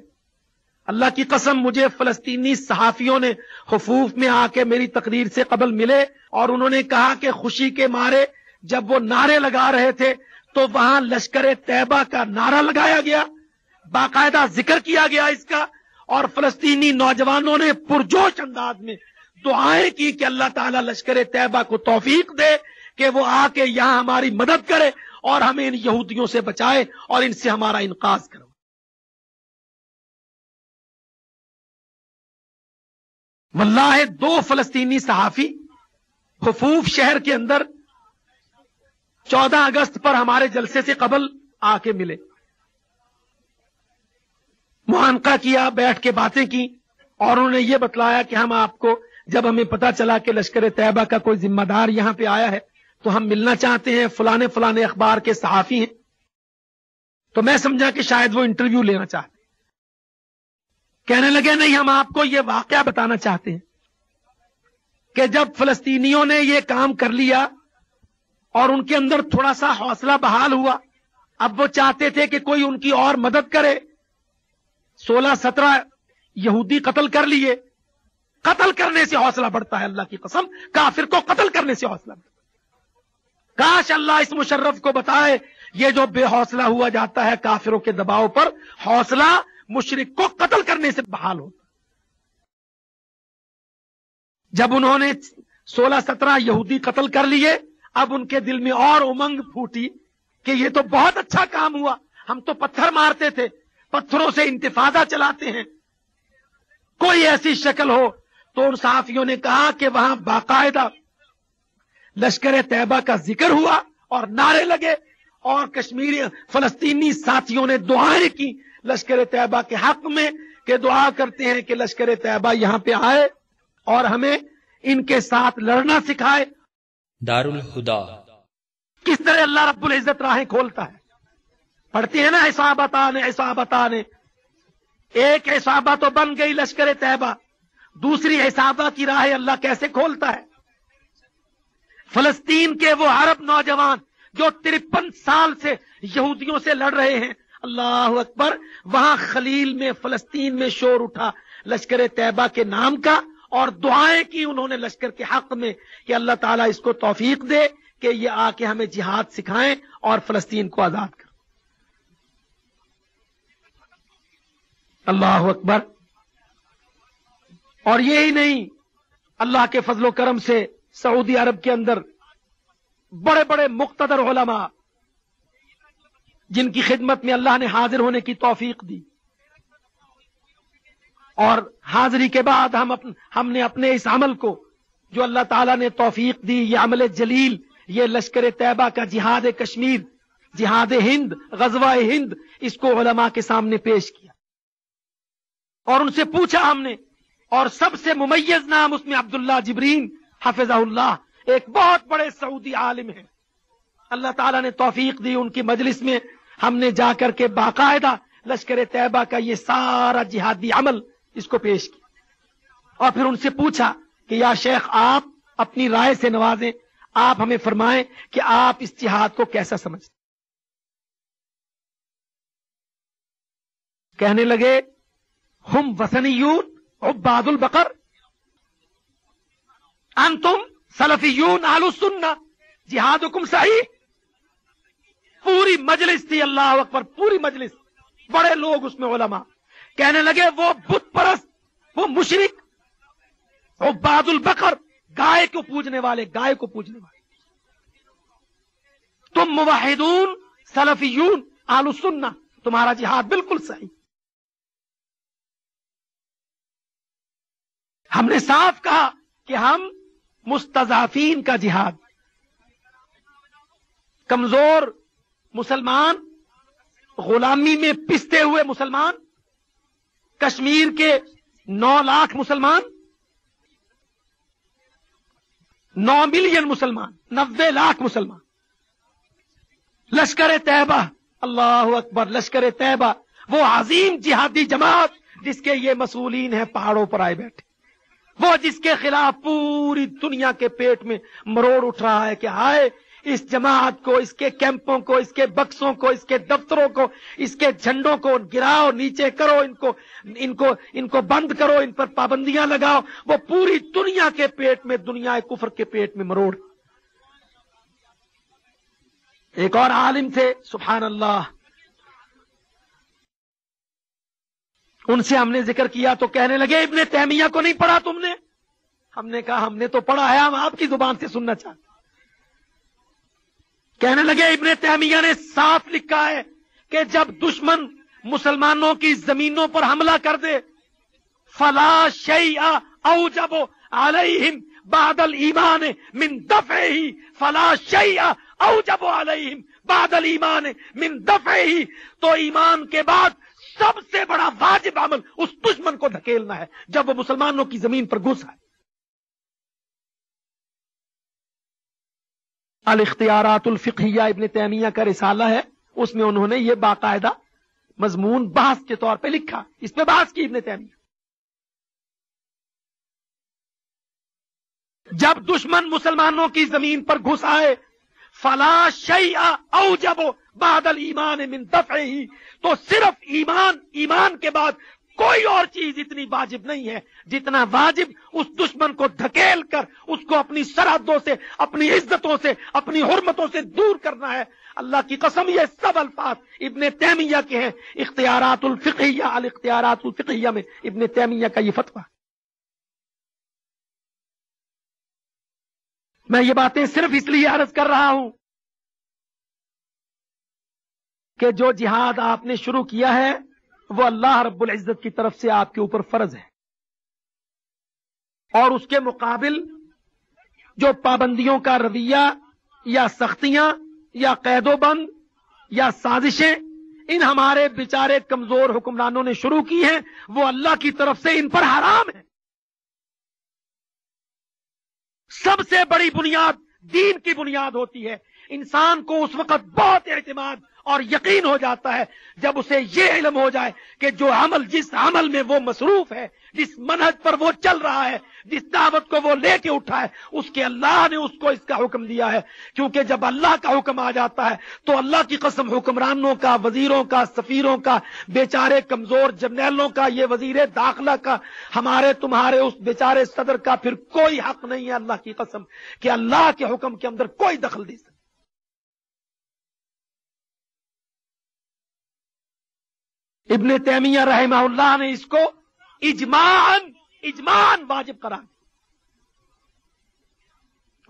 اللہ کی قسم مجھے فلسطینی صحافیوں نے حفوف میں آ کے میری تقریر سے قبل ملے اور انہوں نے کہا کہ خوشی کے مارے جب وہ نعرے لگا رہے تھے تو وہاں لشکر طیبہ کا نعرہ لگایا گیا، باقاعدہ ذکر کیا گیا اس کا، اور فلسطینی نوجوانوں نے پرجوش انداز میں دعائیں کی کہ اللہ تعالیٰ لشکر طیبہ کو توفیق دے کہ وہ آ کے یہاں ہماری مدد کرے اور ہمیں ان یہودیوں سے بچائے اور ان سے ہمارا انقاذ کرو. واللہ 2 فلسطینی صحافی حفوف شہر کے اندر 14 اگست پر ہمارے جلسے سے قبل آ کے ملے، معانقہ کیا، بیٹھ کے باتیں کی، اور انہوں نے یہ بتلایا کہ ہم آپ کو، جب ہمیں پتا چلا کہ لشکر طیبہ کا کوئی ذمہ دار یہاں پہ آیا ہے تو ہم ملنا چاہتے ہیں، فلانے فلانے اخبار کے صحافی ہیں. تو میں سمجھا کہ شاید وہ انٹرویو لینا چاہتے. کہنے لگے نہیں، ہم آپ کو یہ واقعہ بتانا چاہتے ہیں کہ جب فلسطینیوں نے یہ کام کر لیا اور ان کے اندر تھوڑا سا حوصلہ بحال ہوا، اب وہ چاہتے تھے کہ کوئی ان کی اور مدد کرے. 16-17 یہودی قتل کر لیے. قتل کرنے سے حوصلہ بڑھتا ہے، اللہ کی قسم کافر کو قتل کرنے سے حوصلہ بڑھتا ہے. کاش اللہ اس مشرف کو بتائے یہ جو بے حوصلہ ہوا جاتا ہے کافروں کے دباؤ پر، حوصلہ مشرک کو قتل کرنے سے بحال ہوتا. جب انہوں نے 16-17 یہودی قتل کر لیے، اب ان کے دل میں اور امنگ پھوٹی کہ یہ تو بہت اچھا کام ہوا، ہم تو پتھر مارتے تھے، پتھروں سے انتفاضہ چلاتے ہیں، کوئی ایسی شکل ہو. تو ان صحافیوں نے کہا کہ وہاں باقاعدہ لشکر طیبہ کا ذکر ہوا اور نعرے لگے، اور کشمیری فلسطینی ساتھیوں نے دعائیں کی لشکر طیبہ کے حق میں کہ دعا کرتے ہیں کہ لشکر طیبہ یہاں پہ آئے اور ہمیں ان کے ساتھ لڑنا سکھائے. دارالہدا کس طرح اللہ رب العزت راہیں کھولتا ہے. پڑھتے ہیں نا عصابتان، ایک عصابہ تو بن گئی لشکر طیبہ، دوسری عصابہ کی راہیں اللہ کیسے کھولتا ہے. فلسطین کے وہ عرب نوجوان جو 53 سال سے یہودیوں سے لڑ رہے ہیں، اللہ اکبر، وہاں خلیل میں فلسطین میں شور اٹھا لشکر طیبہ کے نام کا، اور دعائیں کی انہوں نے لشکر کے حق میں کہ اللہ تعالیٰ اس کو توفیق دے کہ یہ آ کے ہمیں جہاد سکھائیں اور فلسطین کو آزاد کریں۔ اللہ اکبر۔ اور یہی نہیں، اللہ کے فضل و کرم سے سعودی عرب کے اندر بڑے بڑے مقتدر علماء جن کی خدمت میں اللہ نے حاضر ہونے کی توفیق دی، اور حاضری کے بعد ہم نے اپنے اس عمل کو جو اللہ تعالیٰ نے توفیق دی، یہ عمل جلیل، یہ لشکر طیبہ کا جہاد کشمیر، جہاد ہند، غزوہ ہند، اس کو علماء کے سامنے پیش کیا اور ان سے پوچھا ہم نے، اور سب سے ممیز نام اس میں عبداللہ جبرین حفظہ اللہ، ایک بہت بڑے سعودی عالم ہیں، اللہ تعالیٰ نے توفیق دی، ان کی مجلس میں ہم نے جا کر کے باقاعدہ لشکر طیبہ کا یہ سارا جہادی عمل اس کو پیش کیا، اور پھر ان سے پوچھا کہ یا شیخ آپ اپنی رائے سے نوازیں، آپ ہمیں فرمائیں کہ آپ اس جہاد کو کیسا سمجھتے؟ کہنے لگے ہم وثنیون عباد البقر، انتم سلفیون اہل السنہ، جہادکم صحیح۔ پوری مجلس تھی، اللہ اکبر، پوری مجلس، بڑے لوگ اس میں علماء، کہنے لگے وہ بت پرست، وہ مشرک، عباد البقر، گائے کو پوجنے والے، گائے کو پوجنے والے، تم موحدون سلفیون اہل السنہ، تمہارا جہاد بالکل صحیح۔ ہم نے صاف کہا کہ ہم مستضعفین کا جہاد، کمزور مسلمان، غلامی میں پستے ہوئے مسلمان، کشمیر کے 9 لاکھ مسلمان، 9 ملین مسلمان، 90 لاکھ مسلمان، لشکر طیبہ، اللہ اکبر، لشکر طیبہ، وہ عظیم جہادی جماعت جس کے یہ مسئولین ہیں پہاڑوں پر آئے بیٹھے، وہ جس کے خلاف پوری دنیا کے پیٹ میں مروڑ اٹھ رہا ہے کہ ہائے اس جماعت کو، اس کے کیمپوں کو، اس کے بکسوں کو، اس کے دفتروں کو، اس کے جھنڈوں کو گراؤ، نیچے کرو، ان کو بند کرو، ان پر پابندیاں لگاؤ۔ وہ پوری دنیا کے پیٹ میں، دنیا کفر کے پیٹ میں مروڑ۔ ایک اور عالم تھے، سبحان اللہ، ان سے ہم نے ذکر کیا تو کہنے لگے ابن تیمیہ کو نہیں پڑھا تم نے؟ ہم نے کہا ہم نے تو پڑھا ہے، ہم آپ کی زبان سے سننا چاہتے۔ کہنے لگے ابن تیمیہ نے صاف لکھا ہے کہ جب دشمن مسلمانوں کی زمینوں پر حملہ کر دے، فلا شیء اوجب علیہم بعد الایمان من دفعہ، فلا شیء اوجب علیہم بعد الایمان من دفعہ، تو ایمان کے بعد سب سے بڑا واجب عمل اس دشمن کو دھکیلنا ہے جب وہ مسلمانوں کی زمین پر گھس آئے۔ الاختیارات الفقہیہ ابن تیمیہ کا رسالہ ہے، اس میں انہوں نے یہ باقاعدہ مضمون بحث کے طور پہ لکھا، اس پہ بحث کی ابن تیمیہ۔ جب دشمن مسلمانوں کی زمین پر گھس آئے، فلا شیء اوجب بعد الایمان من دفعہ، تو صرف ایمان کے بعد کوئی اور چیز اتنی واجب نہیں ہے جتنا واجب اس دشمن کو دھکیل کر اس کو اپنی سرحدوں سے، اپنی عزتوں سے، اپنی حرمتوں سے دور کرنا ہے۔ اللہ کی قسم یہ سب الفاظ ابن تیمیہ کے ہیں، اختیارات الفقہیہ، الاختیارات الفقہیہ میں ابن تیمیہ کا یہ فتویٰ۔ میں یہ باتیں صرف اس لیے عرض کر رہا ہوں کہ جو جہاد آپ نے شروع کیا ہے وہ اللہ رب العزت کی طرف سے آپ کے اوپر فرض ہے، اور اس کے مقابل جو پابندیوں کا رویہ یا سختیاں یا قید و بند یا سازشیں ان ہمارے بیچارے کمزور حکمرانوں نے شروع کی ہیں، وہ اللہ کی طرف سے ان پر حرام ہے۔ سب سے بڑی بنیاد دین کی بنیاد ہوتی ہے۔ انسان کو اس وقت بہت اعتماد اور یقین ہو جاتا ہے جب اسے یہ علم ہو جائے کہ جو عمل جس عمل میں وہ مصروف ہے، جس منہج پر وہ چل رہا ہے، جس دعوت کو وہ لے کے اٹھا ہے، اس کے اللہ نے اس کو اس کا حکم دیا ہے. کیونکہ جب اللہ کا حکم آ جاتا ہے تو اللہ کی قسم حکمرانوں کا، وزیروں کا، سفیروں کا، بیچارے کمزور جرنیلوں کا، یہ وزیر داخلہ کا، ہمارے تمہارے اس بیچارے صدر کا پھر کوئی حق نہیں ہے اللہ کی قسم کہ اللہ کے حکم کے اندر کوئی دخل دے سکے. ابن تیمیہ رحمہ اللہ نے اس کو اجماعاً واجب قرار دیا.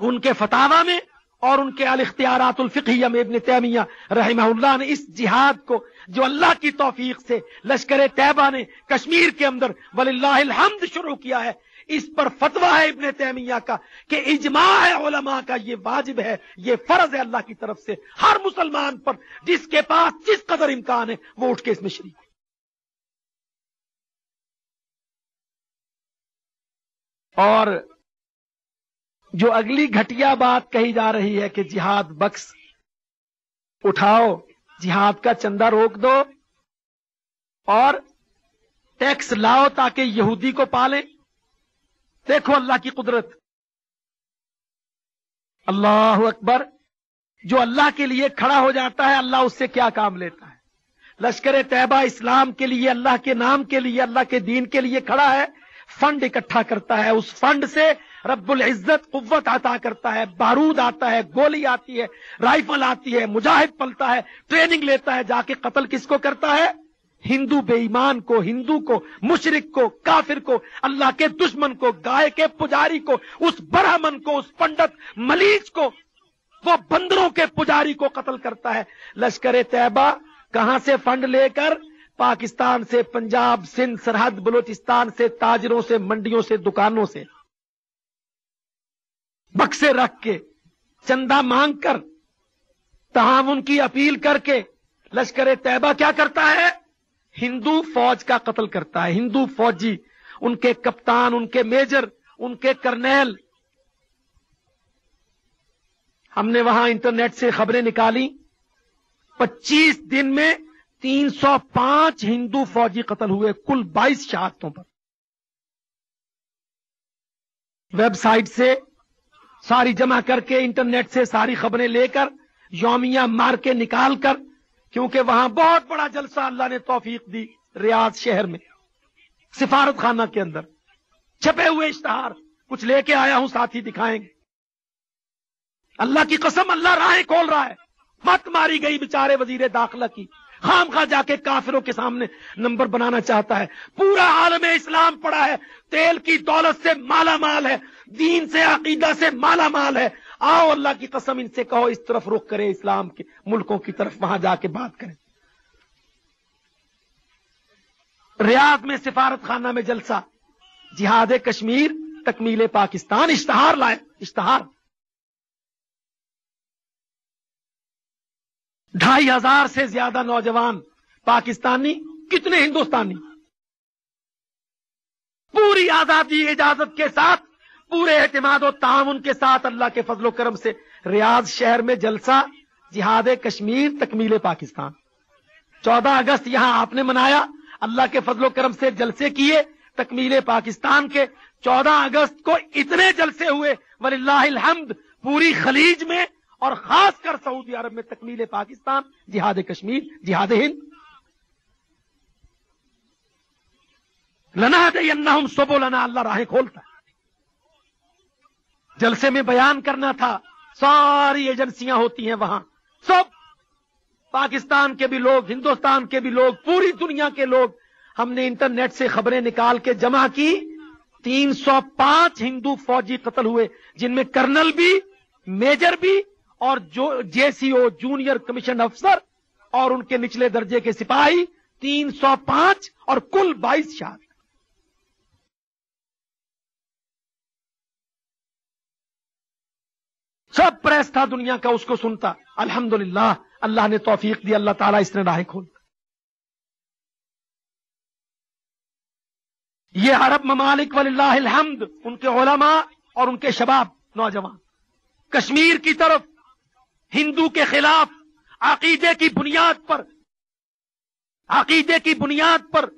ان کے فتاوی میں اور ان کے الاختیارات الفقہیہ میں ابن تیمیہ رحمہ اللہ نے اس جہاد کو جو اللہ کی توفیق سے لشکر طیبہ نے کشمیر کے اندر وللہ الحمد شروع کیا ہے، اس پر فتویٰ ہے ابن تیمیہ کا کہ اجماع ہے علماء کا، یہ واجب ہے، یہ فرض ہے اللہ کی طرف سے ہر مسلمان پر، جس کے پاس جس قدر امکان ہے وہ اٹھ کے اس میں شریک ہو. اور جو اگلی گھٹیا بات کہی جا رہی ہے کہ جہاد بخش اٹھاؤ، جہاد کا چندہ روک دو اور ٹیکس لاؤ تاکہ یہودی کو پالیں. دیکھو اللہ کی قدرت، اللہ اکبر. جو اللہ کے لیے کھڑا ہو جاتا ہے اللہ اس سے کیا کام لیتا ہے. لشکر طیبہ اسلام کے لیے، اللہ کے نام کے لیے، اللہ کے دین کے لیے کھڑا ہے، فنڈ اکٹھا کرتا ہے، اس فنڈ سے رب العزت قوت عطا کرتا ہے، بارود آتا ہے، گولی آتی ہے، رائفل آتی ہے، مجاہد پلتا ہے، ٹریننگ لیتا ہے، جا کے قتل کس کو کرتا ہے؟ ہندو بے ایمان کو، ہندو کو، مشرک کو، کافر کو، اللہ کے دشمن کو، گائے کے پجاری کو، اس برہمن کو، اس پنڈت ملیچ کو، وہ بندروں کے پجاری کو قتل کرتا ہے. لشکر طیبہ کہاں سے فنڈ لے کر؟ پاکستان سے، پنجاب، سندھ، سرحد، بلوچستان سے، تاجروں سے، منڈیوں سے، دکانوں سے بکسے رکھ کے، چندہ مانگ کر، تعاون کی اپیل کر کے لشکر طیبہ کیا کرتا ہے؟ ہندو فوج کا قتل کرتا ہے. ہندو فوجی، ان کے کپتان، ان کے میجر، ان کے کرنیل. ہم نے وہاں انٹرنیٹ سے خبریں نکالی، 25 دن میں 305 ہندو فوجی قتل ہوئے، کل 22 شہادتوں پر. ویب سائٹ سے ساری جمع کر کے، انٹرنیٹ سے ساری خبریں لے کر، یومیہ مار کے نکال کر، کیونکہ وہاں بہت بڑا جلسہ اللہ نے توفیق دی ریاض شہر میں، سفارت خانہ کے اندر چھپے ہوئے اشتہار کچھ لے کے آیا ہوں، ساتھی دکھائیں گے. اللہ کی قسم اللہ راہیں کھول رہا ہے. مت ماری گئی بیچارے وزیر داخلہ کی، خام خواہ جا کے کافروں کے سامنے نمبر بنانا چاہتا ہے. پورا عالم اسلام پڑا ہے، تیل کی دولت سے مالا مال ہے، دین سے، عقیدہ سے مالا مال ہے. آؤ اللہ کی قسم ان سے کہو اس طرف رخ کرے، اسلام کے ملکوں کی طرف، وہاں جا کے بات کریں. ریاض میں سفارت خانہ میں جلسہ، جہاد کشمیر تکمیل پاکستان، اشتہار لائے، اشتہار 2500 سے زیادہ نوجوان پاکستانی، کتنے ہندوستانی، پوری آزادی اجازت کے ساتھ، پورے اعتماد و تعاون کے ساتھ، اللہ کے فضل و کرم سے ریاض شہر میں جلسہ جہاد کشمیر تکمیل پاکستان. 14 اگست یہاں آپ نے منایا، اللہ کے فضل و کرم سے جلسے کیے تکمیل پاکستان کے. 14 اگست کو اتنے جلسے ہوئے وللہ الحمد پوری خلیج میں اور خاص کر سعودی عرب میں، تکمیل پاکستان، جہاد کشمیر، جہاد ہند. لنہدینہم سبلنا، اللہ راہیں کھولتا ہے. جلسے میں بیان کرنا تھا، ساری ایجنسیاں ہوتی ہیں وہاں، سب پاکستان کے بھی لوگ، ہندوستان کے بھی لوگ، پوری دنیا کے لوگ. ہم نے انٹرنیٹ سے خبریں نکال کے جمع کی، 305 ہندو فوجی قتل ہوئے، جن میں کرنل بھی، میجر بھی، اور جو جے سی او جونیئر کمیشن افسر اور ان کے نچلے درجے کے سپاہی 305 اور کل 22 شہادت. سب پریس تھا دنیا کا، اس کو سنتا. الحمدللہ اللہ نے توفیق دی، اللہ تعالیٰ اس نے راہیں کھولتا. یہ عرب ممالک وللہ الحمد، ان کے علماء اور ان کے شباب نوجوان کشمیر کی طرف ہندو کے خلاف عقیدے کی بنیاد پر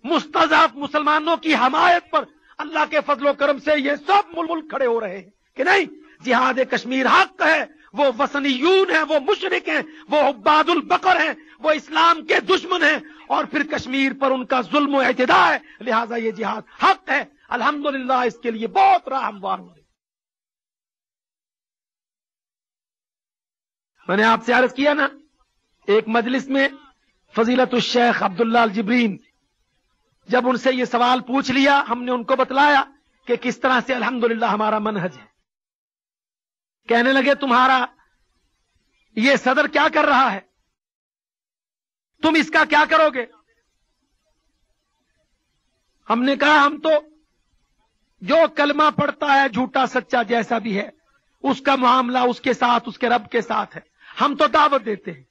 مستضعف مسلمانوں کی حمایت پر اللہ کے فضل و کرم سے یہ سب ملک کھڑے ہو رہے ہیں کہ نہیں، جہاد کشمیر حق ہے، وہ وثنیون ہیں، وہ مشرک ہیں، وہ عباد البقر ہیں، وہ اسلام کے دشمن ہیں، اور پھر کشمیر پر ان کا ظلم و اعتداء ہے، لہذا یہ جہاد حق ہے۔ الحمدللہ اس کے لیے بہت راہ ہموار ہو رہی۔ میں نے آپ سے عرض کیا نا، ایک مجلس میں فضیلت الشیخ عبداللہ الجبرین جب ان سے یہ سوال پوچھ لیا، ہم نے ان کو بتلایا کہ کس طرح سے الحمدللہ ہمارا منہج ہے۔ کہنے لگے تمہارا یہ صدر کیا کر رہا ہے، تم اس کا کیا کرو گے؟ ہم نے کہا ہم تو جو کلمہ پڑھتا ہے جھوٹا سچا جیسا بھی ہے، اس کا معاملہ اس کے ساتھ، اس کے رب کے ساتھ ہے، ہم تو دعوت دیتے ہیں۔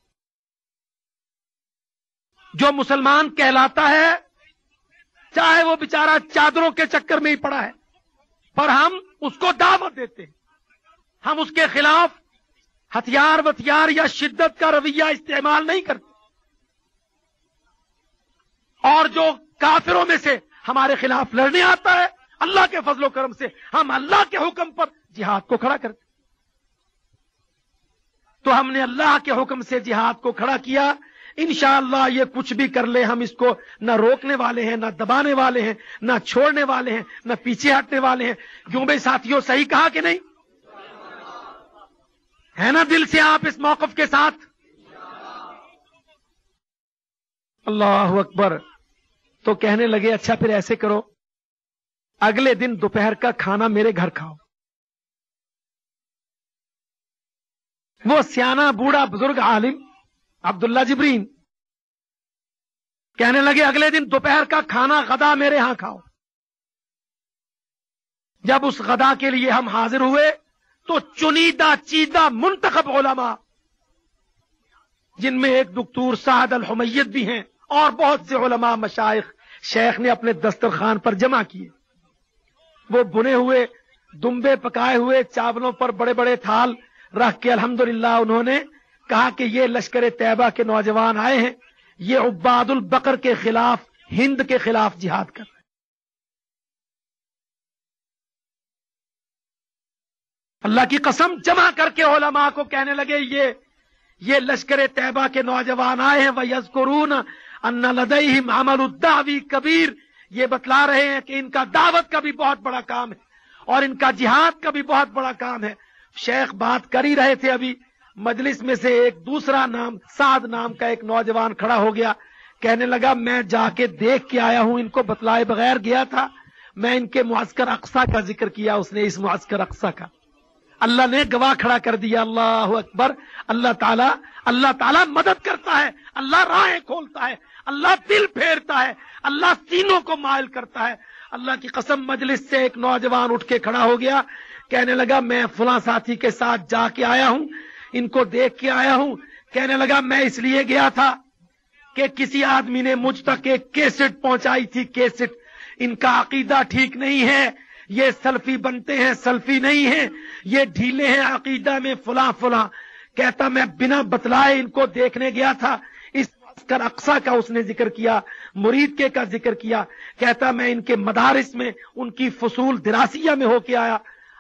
جو مسلمان کہلاتا ہے چاہے وہ بیچارہ چادروں کے چکر میں ہی پڑا ہے، پر ہم اس کو دعوت دیتے ہیں، ہم اس کے خلاف ہتھیار وتھیار یا شدت کا رویہ استعمال نہیں کرتے۔ اور جو کافروں میں سے ہمارے خلاف لڑنے آتا ہے، اللہ کے فضل و کرم سے ہم اللہ کے حکم پر جہاد کو کھڑا کرتے۔ تو ہم نے اللہ کے حکم سے جہاد کو کھڑا کیا۔ انشاءاللہ یہ کچھ بھی کر لے، ہم اس کو نہ روکنے والے ہیں، نہ دبانے والے ہیں، نہ چھوڑنے والے ہیں، نہ پیچھے ہٹنے والے ہیں۔ کیوں بھائی ساتھیوں، صحیح کہا کہ نہیں؟ ہے نا دل سے آپ اس موقف کے ساتھ؟ اللہ اکبر۔ تو کہنے لگے اچھا پھر ایسے کرو، اگلے دن دوپہر کا کھانا میرے گھر کھاؤ۔ وہ سیانہ بوڑھا بزرگ عالم عبداللہ جبرین کہنے لگے اگلے دن دوپہر کا کھانا غدا میرے ہاں کھاؤ۔ جب اس غدا کے لیے ہم حاضر ہوئے تو چنیدہ چیدہ منتخب علماء، جن میں ایک دکتور سعد الحمیت بھی ہیں، اور بہت سے علماء مشائخ شیخ نے اپنے دسترخوان پر جمع کیے۔ وہ بنے ہوئے دمبے پکائے ہوئے چاولوں پر بڑے بڑے تھال رکھ کے الحمدللہ انہوں نے کہا کہ یہ لشکر طیبہ کے نوجوان آئے ہیں، یہ عباد البقر کے خلاف، ہند کے خلاف جہاد کر رہے ہیں۔ اللہ کی قسم جمع کر کے علماء کو کہنے لگے یہ لشکر طیبہ کے نوجوان آئے ہیں، وَيَذْكُرُونَ أَنَّ لَدَيْهِمْ عَمَلُ الدَّعْوِ کبیر، یہ بتلا رہے ہیں کہ ان کا دعوت کا بھی بہت بڑا کام ہے اور ان کا جہاد کا بھی بہت بڑا کام ہے۔ شیخ بات کر ہی رہے تھے، ابھی مجلس میں سے ایک دوسرا نام، سعد نام کا ایک نوجوان کھڑا ہو گیا، کہنے لگا میں جا کے دیکھ کے آیا ہوں، ان کو بتلائے بغیر گیا تھا، میں ان کے معسکر اقصیٰ کا ذکر کیا، اس نے اس معسکر اقصیٰ کا اللہ نے گواہ کھڑا کر دیا۔ اللہ اکبر۔ اللہ تعالیٰ مدد کرتا ہے، اللہ راہیں کھولتا ہے، اللہ دل پھیرتا ہے، اللہ سینوں کو مائل کرتا ہے۔ اللہ کی قسم مجلس سے ایک نوجوان اٹھ کے کھڑا ہو گیا، کہنے لگا میں فلاں ساتھی کے ساتھ جا کے آیا ہوں، ان کو دیکھ کے آیا ہوں۔ کہنے لگا میں اس لیے گیا تھا کہ کسی آدمی نے مجھ تک ایک کیسٹ پہنچائی تھی، کیسٹ، ان کا عقیدہ ٹھیک نہیں ہے، یہ سلفی بنتے ہیں، سلفی نہیں ہیں، یہ ڈھیلے ہیں عقیدہ میں، فلاں فلاں۔ کہتا میں بنا بتلائے ان کو دیکھنے گیا تھا، اس معسکر اقصیٰ کا اس نے ذکر کیا، مرید کے کا ذکر کیا۔ کہتا میں ان کے مدارس میں، ان کی فصول دراسیہ میں ہو کے آیا۔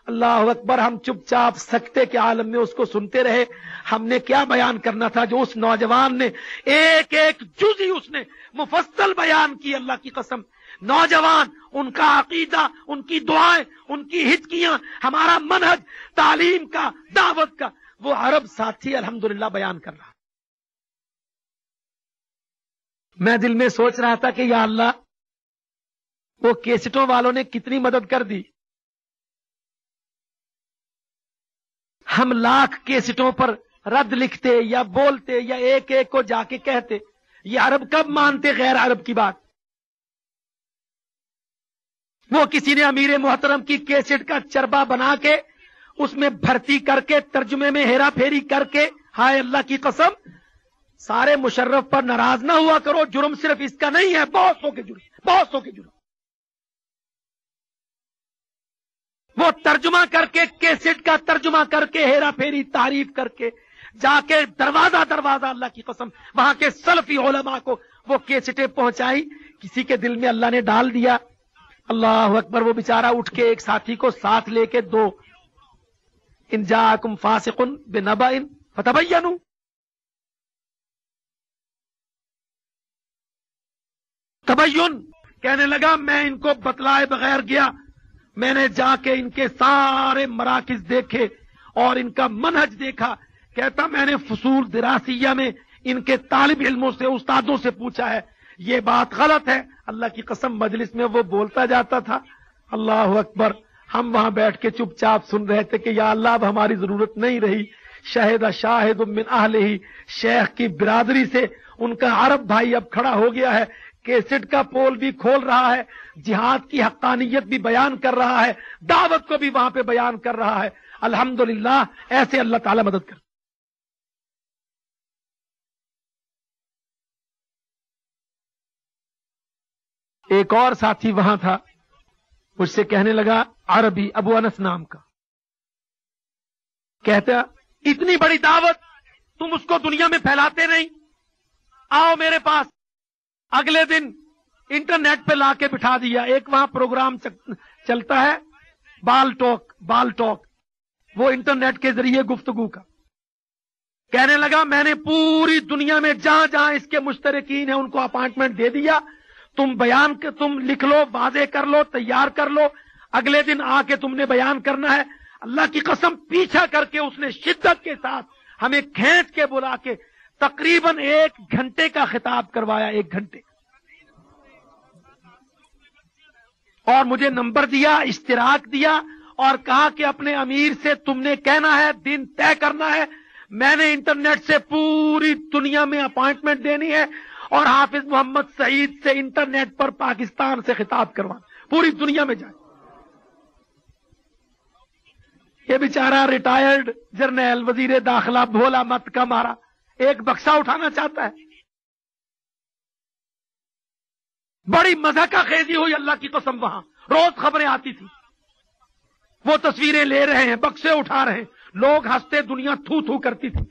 اللہ اکبر۔ ہم چپ چاپ سکتے کے عالم میں اس کو سنتے رہے۔ ہم نے کیا بیان کرنا تھا جو اس نوجوان نے ایک ایک جز ہی اس نے مفصل بیان کی۔ اللہ کی قسم نوجوان، ان کا عقیدہ، ان کی دعائیں، ان کی ہچکیاں، ہمارا منہج تعلیم کا، دعوت کا، وہ عرب ساتھی الحمدللہ بیان کر رہا۔ میں دل میں سوچ رہا تھا کہ یا اللہ، وہ کیسٹوں والوں نے کتنی مدد کر دی۔ ہم لاکھ کیسٹوں پر رد لکھتے یا بولتے یا ایک ایک کو جا کے کہتے، یہ عرب کب مانتے غیر عرب کی بات؟ وہ کسی نے امیر محترم کی کیسٹ کا چربا بنا کے اس میں بھرتی کر کے ترجمے میں ہیرا پھیری کر کے، ہائے اللہ کی قسم، سارے مشرف پر ناراض نہ ہوا کرو، جرم صرف اس کا نہیں ہے، بہت سو کے جرم، بہت سو کے جرم۔ وہ ترجمہ کر کے، کیسٹ کا ترجمہ کر کے، ہیرا پھیری تعریف کر کے جا کے دروازہ دروازہ اللہ کی قسم وہاں کے سلفی علماء کو وہ کیسٹیں پہنچائی. کسی کے دل میں اللہ نے ڈال دیا. اللہ اکبر. وہ بیچارہ اٹھ کے ایک ساتھی کو ساتھ لے کے دو ان جاءکم فاسق بنبأ فتبینوا. تبین کہنے لگا میں ان کو بتلائے بغیر گیا. میں نے جا کے ان کے سارے مراکز دیکھے اور ان کا منہج دیکھا. کہتا میں نے فصول دراسیہ میں ان کے طالب علموں سے استادوں سے پوچھا ہے یہ بات غلط ہے. اللہ کی قسم مجلس میں وہ بولتا جاتا تھا. اللہ اکبر. ہم وہاں بیٹھ کے چپ چاپ سن رہے تھے کہ یا اللہ اب ہماری ضرورت نہیں رہی. شاہد شاہد من اہلہ. شیخ کی برادری سے ان کا عرب بھائی اب کھڑا ہو گیا ہے. کیسٹ کا پول بھی کھول رہا ہے. جہاد کی حقانیت بھی بیان کر رہا ہے. دعوت کو بھی وہاں پہ بیان کر رہا ہے. الحمدللہ. ایسے اللہ تعالی مدد کر. ایک اور ساتھی وہاں تھا. مجھ سے کہنے لگا عربی ابو انس نام کا. کہتا اتنی بڑی دعوت تم اس کو دنیا میں پھیلاتے نہیں. آؤ میرے پاس. اگلے دن انٹرنیٹ پہ لا کے بٹھا دیا. ایک وہاں پروگرام چلتا ہے بال ٹاک. وہ انٹرنیٹ کے ذریعے گفتگو کا. کہنے لگا میں نے پوری دنیا میں جہاں جہاں اس کے مشترکین ہیں ان کو اپائنٹمنٹ دے دیا. تم لکھ لو, واضح کر لو, تیار کر لو. اگلے دن آ کے تم نے بیان کرنا ہے. اللہ کی قسم پیچھا کر کے اس نے شدت کے ساتھ ہمیں کھینچ کے بلا کے تقریباً 1 گھنٹے کا خطاب کروایا. 1 گھنٹے. اور مجھے نمبر دیا, اشتراک دیا اور کہا کہ اپنے امیر سے تم نے کہنا ہے, دن طے کرنا ہے. میں نے انٹرنیٹ سے پوری دنیا میں اپائنٹمنٹ دینی ہے اور حافظ محمد سعید سے انٹرنیٹ پر پاکستان سے خطاب کروانا. پوری دنیا میں جائے. یہ بیچارہ ریٹائرڈ جرنیل وزیر داخلہ بھولا مت کا مارا ایک بکسا اٹھانا چاہتا ہے. بڑی مذہقہ خیزی ہوئی اللہ کی قسم. وہاں روز خبریں آتی تھی. وہ تصویریں لے رہے ہیں, بکسے اٹھا رہے ہیں. لوگ ہنستے, دنیا تھو تھو کرتی تھی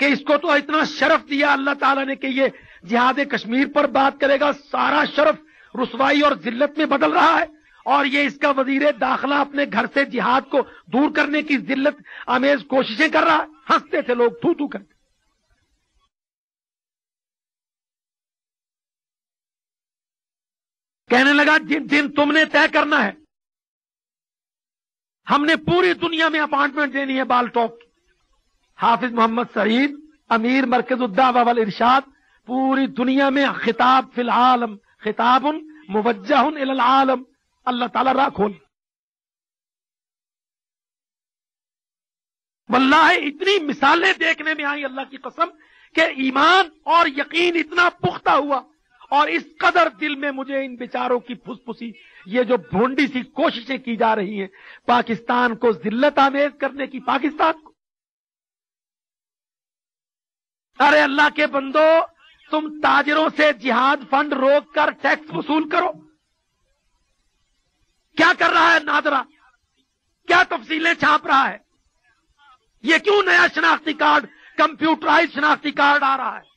کہ اس کو تو اتنا شرف دیا اللہ تعالیٰ نے کہ یہ جہاد کشمیر پر بات کرے گا. سارا شرف رسوائی اور ذلت میں بدل رہا ہے اور یہ اس کا وزیر داخلہ اپنے گھر سے جہاد کو دور کرنے کی ذلت آمیز کوششیں کر رہا ہے. ہنستے تھے لوگ, تھو تھو کرتے. کہنے لگا جن دن تم نے طے کرنا ہے, ہم نے پوری دنیا میں اپائنٹمنٹ دینی ہے بال ٹاک. حافظ محمد سعید امیر مرکز الدعوہ والارشاد, پوری دنیا میں خطاب فی العالم, خطاب موجہ الی العالم. اللہ تعالیٰ راہ کھول. واللہ اتنی مثالیں دیکھنے میں آئی اللہ کی قسم کہ ایمان اور یقین اتنا پختہ ہوا. اور اس قدر دل میں مجھے ان بیچاروں کی پھسپھسی, یہ جو بھونڈی سی کوششیں کی جا رہی ہیں پاکستان کو ذلت آمیز کرنے کی, پاکستان کو. ارے اللہ کے بندو, تم تاجروں سے جہاد فنڈ روک کر ٹیکس وصول کرو. کیا کر رہا ہے نادرا؟ کیا تفصیلیں چھاپ رہا ہے؟ یہ کیوں نیا شناختی کارڈ, کمپیوٹرائز شناختی کارڈ آ رہا ہے؟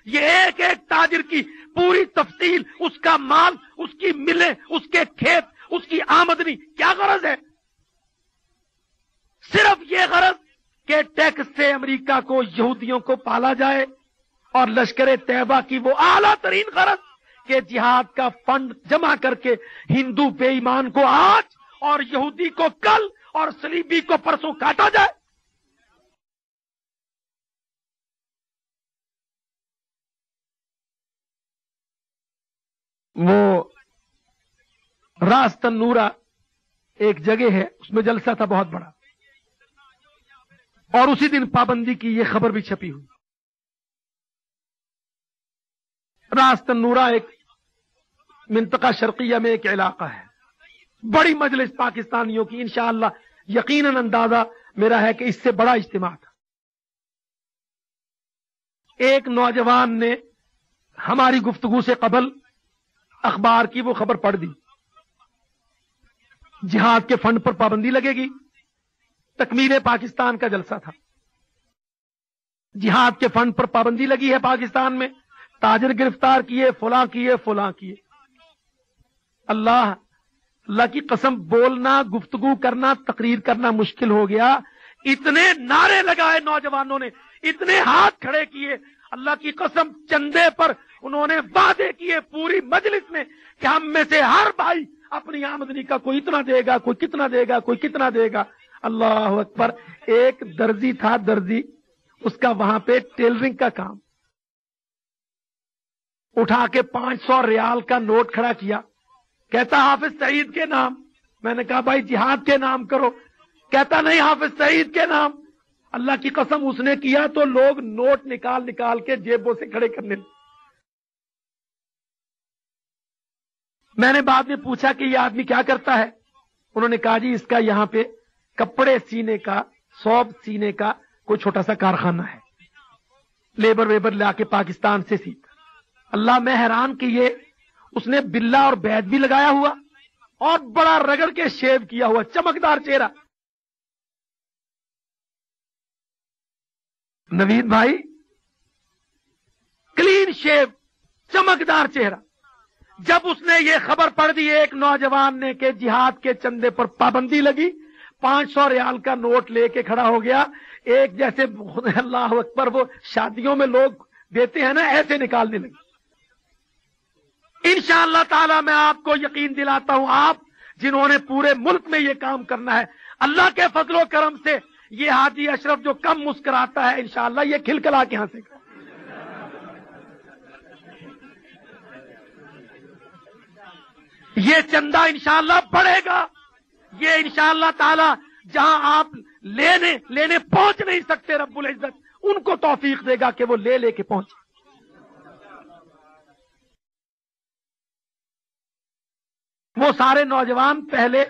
یہ ایک ایک تاجر کی پوری تفصیل, اس کا مال, اس کی ملیں, اس کے کھیت, اس کی آمدنی. کیا غرض ہے؟ صرف یہ غرض کہ ٹیکس سے امریکہ کو, یہودیوں کو پالا جائے. اور لشکر طیبہ کی وہ اعلیٰ ترین غرض کہ جہاد کا فنڈ جمع کر کے ہندو بے ایمان کو آج اور یہودی کو کل اور صلیبی کو پرسوں کاٹا جائے. وہ راست نورا ایک جگہ ہے, اس میں جلسہ تھا بہت بڑا, اور اسی دن پابندی کی یہ خبر بھی چھپی ہوئی. راست نورا ایک منطقہ شرقیہ میں ایک علاقہ ہے. بڑی مجلس پاکستانیوں کی, انشاءاللہ یقیناً اندازہ میرا ہے کہ اس سے بڑا اجتماع تھا. ایک نوجوان نے ہماری گفتگو سے قبل اخبار کی وہ خبر پڑھ دی, جہاد کے فنڈ پر پابندی لگے گی. تکمیل پاکستان کا جلسہ تھا. جہاد کے فنڈ پر پابندی لگی ہے پاکستان میں، تاجر گرفتار کیے، فلاں کیے، فلاں کیے. اللہ کی قسم بولنا، گفتگو کرنا، تقریر کرنا مشکل ہو گیا. اتنے نعرے لگائے نوجوانوں نے، اتنے ہاتھ کھڑے کیے، اللہ کی قسم چندے پر انہوں نے وعدے کیے پوری مجلس میں کہ ہم میں سے ہر بھائی اپنی آمدنی کا کوئی اتنا دے گا، کوئی کتنا دے گا، کوئی کتنا دے گا. اللہ اکبر. ایک درزی تھا، درزی، اس کا وہاں پہ ٹیلرنگ کا کام، اٹھا کے 500 ریال کا نوٹ کھڑا کیا، کہتا حافظ سعید کے نام. میں نے کہا بھائی جہاد کے نام کرو. کہتا نہیں، حافظ سعید کے نام. اللہ کی قسم اس نے کیا تو لوگ نوٹ نکال نکال کے جیبوں سے کھڑے کرنے لگے. میں نے بعد میں پوچھا کہ یہ آدمی کیا کرتا ہے؟ انہوں نے کہا جی اس کا یہاں پہ کپڑے سینے کا، صوب سینے کا کوئی چھوٹا سا کارخانہ ہے، لیبر ویبر لا کے پاکستان سے سیتا. اللہ میں حیران کہ یہ اس نے بلا اور بیت بھی لگایا ہوا اور بڑا رگڑ کے شیو کیا ہوا، چمکدار چہرہ. نوید بھائی کلین شیو، چمکدار چہرہ. جب اس نے یہ خبر پڑھ دی ایک نوجوان نے کہ جہاد کے چندے پر پابندی لگی، 500 ریال کا نوٹ لے کے کھڑا ہو گیا. ایک جیسے اللہ اکبر وہ شادیوں میں لوگ دیتے ہیں نا، ایسے نکالنے لگے. انشاءاللہ تعالی میں آپ کو یقین دلاتا ہوں، آپ جنہوں نے پورے ملک میں یہ کام کرنا ہے، اللہ کے فضل و کرم سے یہ حاجی اشرف جو کم مسکراتا ہے انشاءاللہ یہ کھلکھلا کے ہنسے گا. یہ چندہ انشاءاللہ بڑھے گا. یہ انشاءاللہ تعالی جہاں آپ لینے پہنچ نہیں سکتے، رب العزت ان کو توفیق دے گا کہ وہ لے کے پہنچے. وہ سارے نوجوان پہلے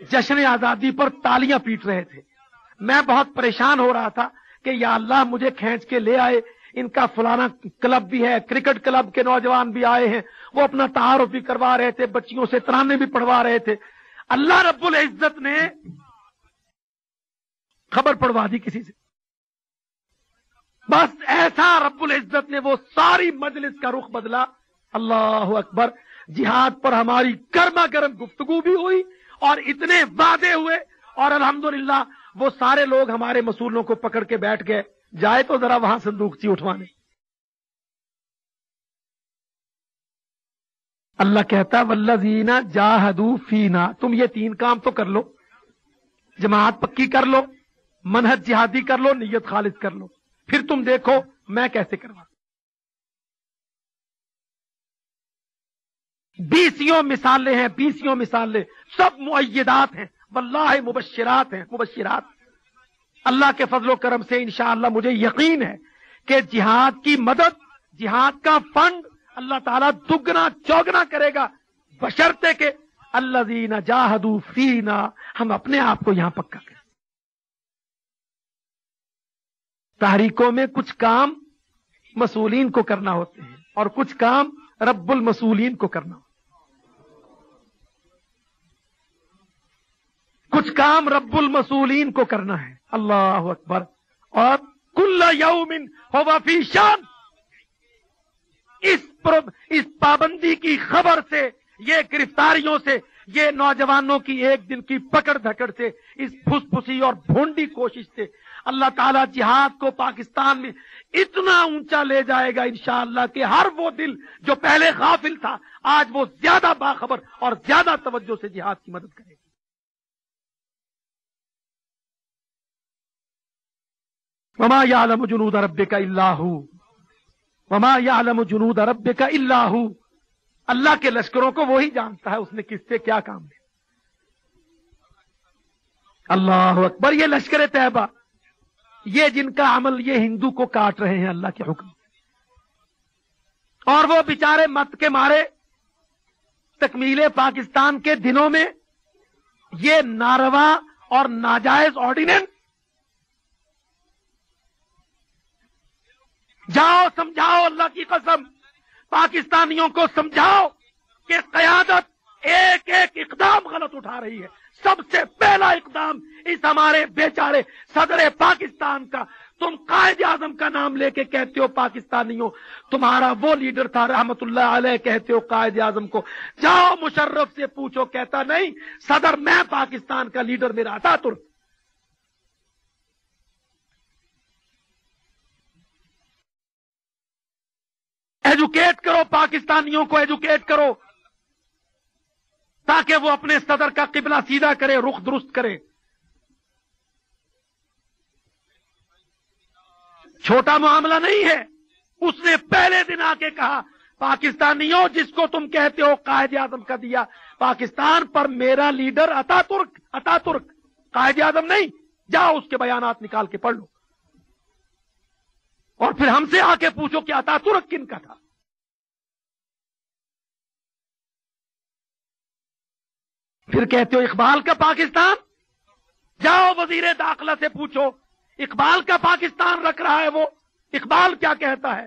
جشن آزادی پر تالیاں پیٹ رہے تھے. میں بہت پریشان ہو رہا تھا کہ یا اللہ مجھے کھینچ کے لے آئے. ان کا فلانا کلب بھی ہے، کرکٹ کلب کے نوجوان بھی آئے ہیں، وہ اپنا تعارف بھی کروا رہے تھے، بچیوں سے ترانے بھی پڑھوا رہے تھے. اللہ رب العزت نے خبر پڑھوا دی کسی سے، بس ایسا رب العزت نے وہ ساری مجلس کا رخ بدلا. اللہ اکبر. جہاد پر ہماری گرما گرم گفتگو بھی ہوئی اور اتنے وعدے ہوئے، اور الحمدللہ وہ سارے لوگ ہمارے مسئولوں کو پکڑ کے بیٹھ گئے، جائے تو ذرا وہاں صندوق اٹھوانے. اللہ کہتا والذین جاہدوا فینا. تم یہ 3 کام تو کر لو، جماعت پکی کر لو، منہج جہادی کر لو، نیت خالص کر لو، پھر تم دیکھو میں کیسے کروا. 20 مثالیں ہیں، 20 مثالیں، سب مؤیدات ہیں، واللہ مبشرات ہیں، مبشرات. اللہ کے فضل و کرم سے انشاءاللہ مجھے یقین ہے کہ جہاد کی مدد، جہاد کا فنڈ اللہ تعالیٰ دگنا چوگنا کرے گا، بشرطے کہ الذین جاہدوا فینا، ہم اپنے آپ کو یہاں پکا کریں. تحریکوں میں کچھ کام مسئولین کو کرنا ہوتے ہیں اور کچھ کام رب المسئولین کو کرنا ہوتا ہے. کچھ کام رب المسئولین کو کرنا ہے. اللہ اکبر. اور کل یوم ہوا فی شان. اس پابندی کی خبر سے، یہ گرفتاریوں سے، یہ نوجوانوں کی ایک دن کی پکڑ دھکڑ سے، اس پھس پھسی اور بھونڈی کوشش سے اللہ تعالیٰ جہاد کو پاکستان میں اتنا اونچا لے جائے گا انشاءاللہ کہ ہر وہ دل جو پہلے غافل تھا آج وہ زیادہ باخبر اور زیادہ توجہ سے جہاد کی مدد کرے گا. وما یعلم جنود ربک الا ھو، وما یعلم جنود ربک الا ھو. اللہ کے لشکروں کو وہی جانتا ہے اس نے کس سے کیا کام دیا. اللہ اکبر. یہ لشکر طیبہ، یہ جن کا عمل یہ ہندو کو کاٹ رہے ہیں اللہ کے حکم، اور وہ بیچارے مت کے مارے تکمیل پاکستان کے دنوں میں یہ ناروا اور ناجائز آرڈیننس. جاؤ سمجھاؤ، اللہ کی قسم پاکستانیوں کو سمجھاؤ کہ قیادت ایک ایک اقدام غلط اٹھا رہی ہے. سب سے پہلا اقدام اس ہمارے بیچارے صدر پاکستان کا، تم قائد اعظم کا نام لے کے کہتے ہو پاکستانیوں، تمہارا وہ لیڈر تھا رحمت اللہ علیہ، کہتے ہو قائد اعظم کو، جاؤ مشرف سے پوچھو، کہتا نہیں صدر میں پاکستان کا لیڈر میرا آتا ترک۔ ایجوکیٹ کرو پاکستانیوں کو، ایجوکیٹ کرو تاکہ وہ اپنے صدر کا قبلہ سیدھا کرے، رخ درست کرے۔ چھوٹا معاملہ نہیں ہے، اس نے پہلے دن آ کے کہا پاکستانیوں جس کو تم کہتے ہو قائد اعظم کا دیا پاکستان پر، میرا لیڈر اتا ترک قائد اعظم نہیں، جاؤ اس کے بیانات نکال کے پڑھ لو، اور پھر ہم سے آ کے پوچھو کہ اتا ترک کن کا تھا۔ پھر کہتے ہو اقبال کا پاکستان، جاؤ وزیر داخلہ سے پوچھو اقبال کا پاکستان رکھ رہا ہے وہ، اقبال کیا کہتا ہے؟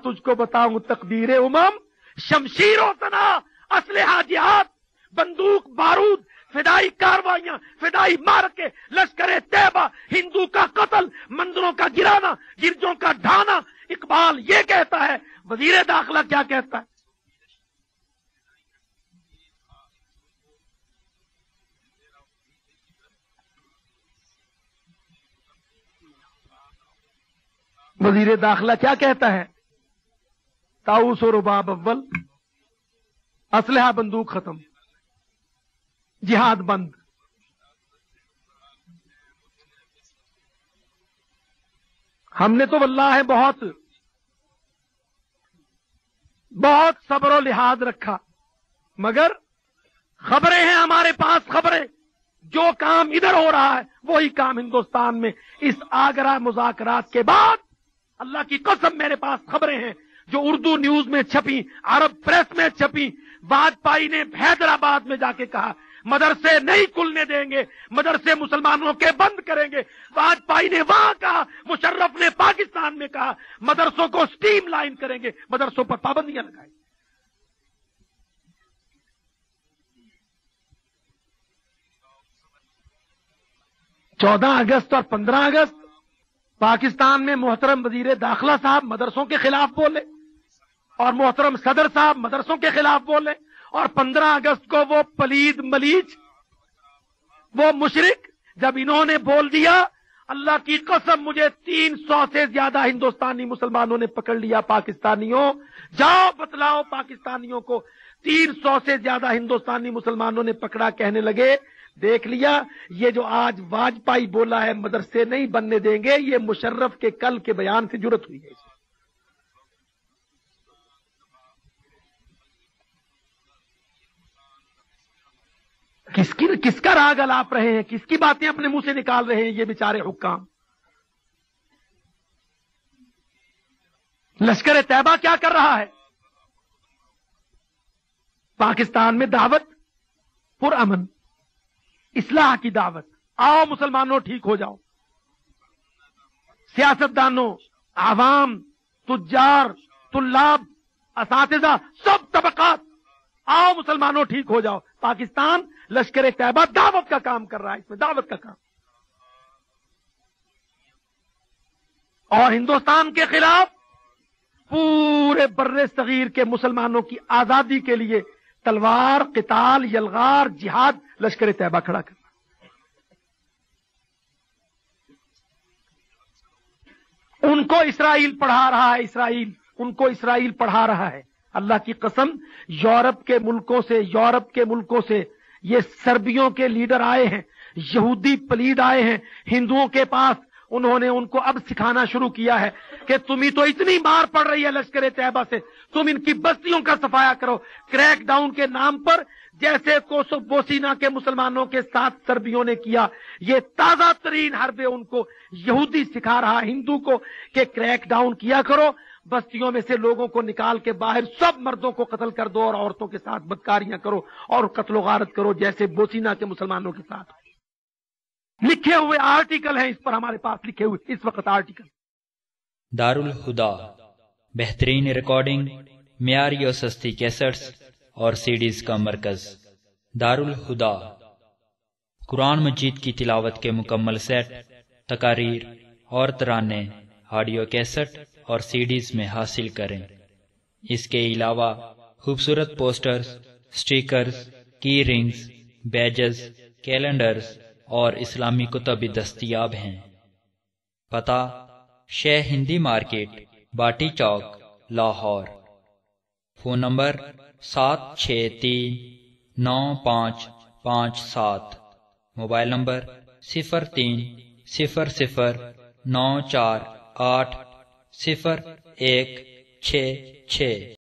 تجھ کو بتاؤں تقدیر امم، شمشیر و سنا، اسلحہ جہاد، بندوق بارود، فدائی کاروائیاں، فدائی مارکے، لشکر طیبہ، ہندو کا قتل، مندروں کا گرانا، گرجوں کا ڈھانا، اقبال یہ کہتا ہے۔ وزیر داخلہ کیا کہتا ہے؟ وزیر داخلہ کیا کہتا ہے؟ طاؤس و رباب اول، اسلحہ بندوق ختم، جہاد بند۔ ہم نے تو واللہ بہت صبر و لحاظ رکھا، مگر خبریں ہیں ہمارے پاس، خبریں، جو کام ادھر ہو رہا ہے وہی کام ہندوستان میں اس آگرہ مذاکرات کے بعد، اللہ کی قسم میرے پاس خبریں ہیں جو اردو نیوز میں چھپی، عرب پریس میں چھپی۔ واجپئی نے حیدرآباد میں جا کے کہا مدرسے نہیں کھلنے دیں گے، مدرسے مسلمانوں کے بند کریں گے۔ واجپئی نے وہاں کہا، مشرف نے پاکستان میں کہا مدرسوں کو سٹیم لائن کریں گے، مدرسوں پر پابندیاں لگائیں گے۔ 14 اگست اور 15 اگست پاکستان میں محترم وزیر داخلہ صاحب مدرسوں کے خلاف بولے، اور محترم صدر صاحب مدرسوں کے خلاف بولے، اور 15 اگست کو وہ پلید ملیچ، وہ مشرک، جب انہوں نے بول دیا، اللہ کی قسم مجھے 300 سے زیادہ ہندوستانی مسلمانوں نے پکڑ لیا، پاکستانیوں جاؤ بتلاؤ پاکستانیوں کو، 300 سے زیادہ ہندوستانی مسلمانوں نے پکڑا، کہنے لگے دیکھ لیا یہ جو آج واجپئی بولا ہے مدرسے نہیں بننے دیں گے، یہ مشرف کے کل کے بیان سے جرت ہوئی ہے۔ کس کا راگ الاپ رہے ہیں، کس کی باتیں اپنے منہ سے نکال رہے ہیں یہ بیچارے حکام؟ لشکر طیبہ کیا کر رہا ہے؟ پاکستان میں دعوت پرامن، اصلاح کی دعوت، آؤ مسلمانوں ٹھیک ہو جاؤ، سیاستدانوں، عوام، تجار، طلاب، اساتذہ، سب طبقات، آؤ مسلمانوں ٹھیک ہو جاؤ۔ پاکستان لشکر طیبہ دعوت کا کام کر رہا ہے، اس میں دعوت کا کام، اور ہندوستان کے خلاف پورے بر صغیر کے مسلمانوں کی آزادی کے لیے تلوار، قتال، یلغار، جہاد، لشکر طیبہ کھڑا کرنا۔ ان کو اسرائیل پڑھا رہا ہے، اسرائیل ان کو اسرائیل پڑھا رہا ہے۔ اللہ کی قسم یورپ کے ملکوں سے یہ سربیوں کے لیڈر آئے ہیں، یہودی پلید آئے ہیں ہندوؤں کے پاس، انہوں نے ان کو اب سکھانا شروع کیا ہے کہ تمہیں تو اتنی مار پڑ رہی ہے لشکر طیبہ سے، تم ان کی بستیوں کا صفایا کرو، کریک ڈاؤن کے نام پر، جیسے کوسوو بوسینا کے مسلمانوں کے ساتھ سربیوں نے کیا۔ یہ تازہ ترین حرب ان کو یہودی سکھا رہا ہندو کو کہ کریک ڈاؤن کیا کرو، بستیوں میں سے لوگوں کو نکال کے باہر، سب مردوں کو قتل کر دو اور عورتوں کے ساتھ بدکاریاں کرو اور قتل و غارت کرو، جیسے بوسینا کے مسلمانوں کے ساتھ۔ لکھے ہوئے آرٹیکل ہیں اس پر، ہمارے پاس لکھے ہوئے اس وقت آرٹیکل۔ دارالہدا، بہترین ریکارڈنگ، معیاری اور سستی کیسٹس اور سیڈیز کا مرکز۔ دارالہدا۔ قرآن مجید کی تلاوت کے مکمل سیٹ، تقاریر اور ترانے آڈیو کیسٹ اور سیڈیز میں حاصل کریں۔ اس کے علاوہ خوبصورت پوسٹرز، سٹیکرز، کی رنگز، بیجز، کیلنڈرز اور اسلامی کتب بھی دستیاب ہیں۔ پتہ: شیخ ہندی مارکیٹ، باٹی چوک، Lahore. Phone number 76395557، mobile number 030094800166۔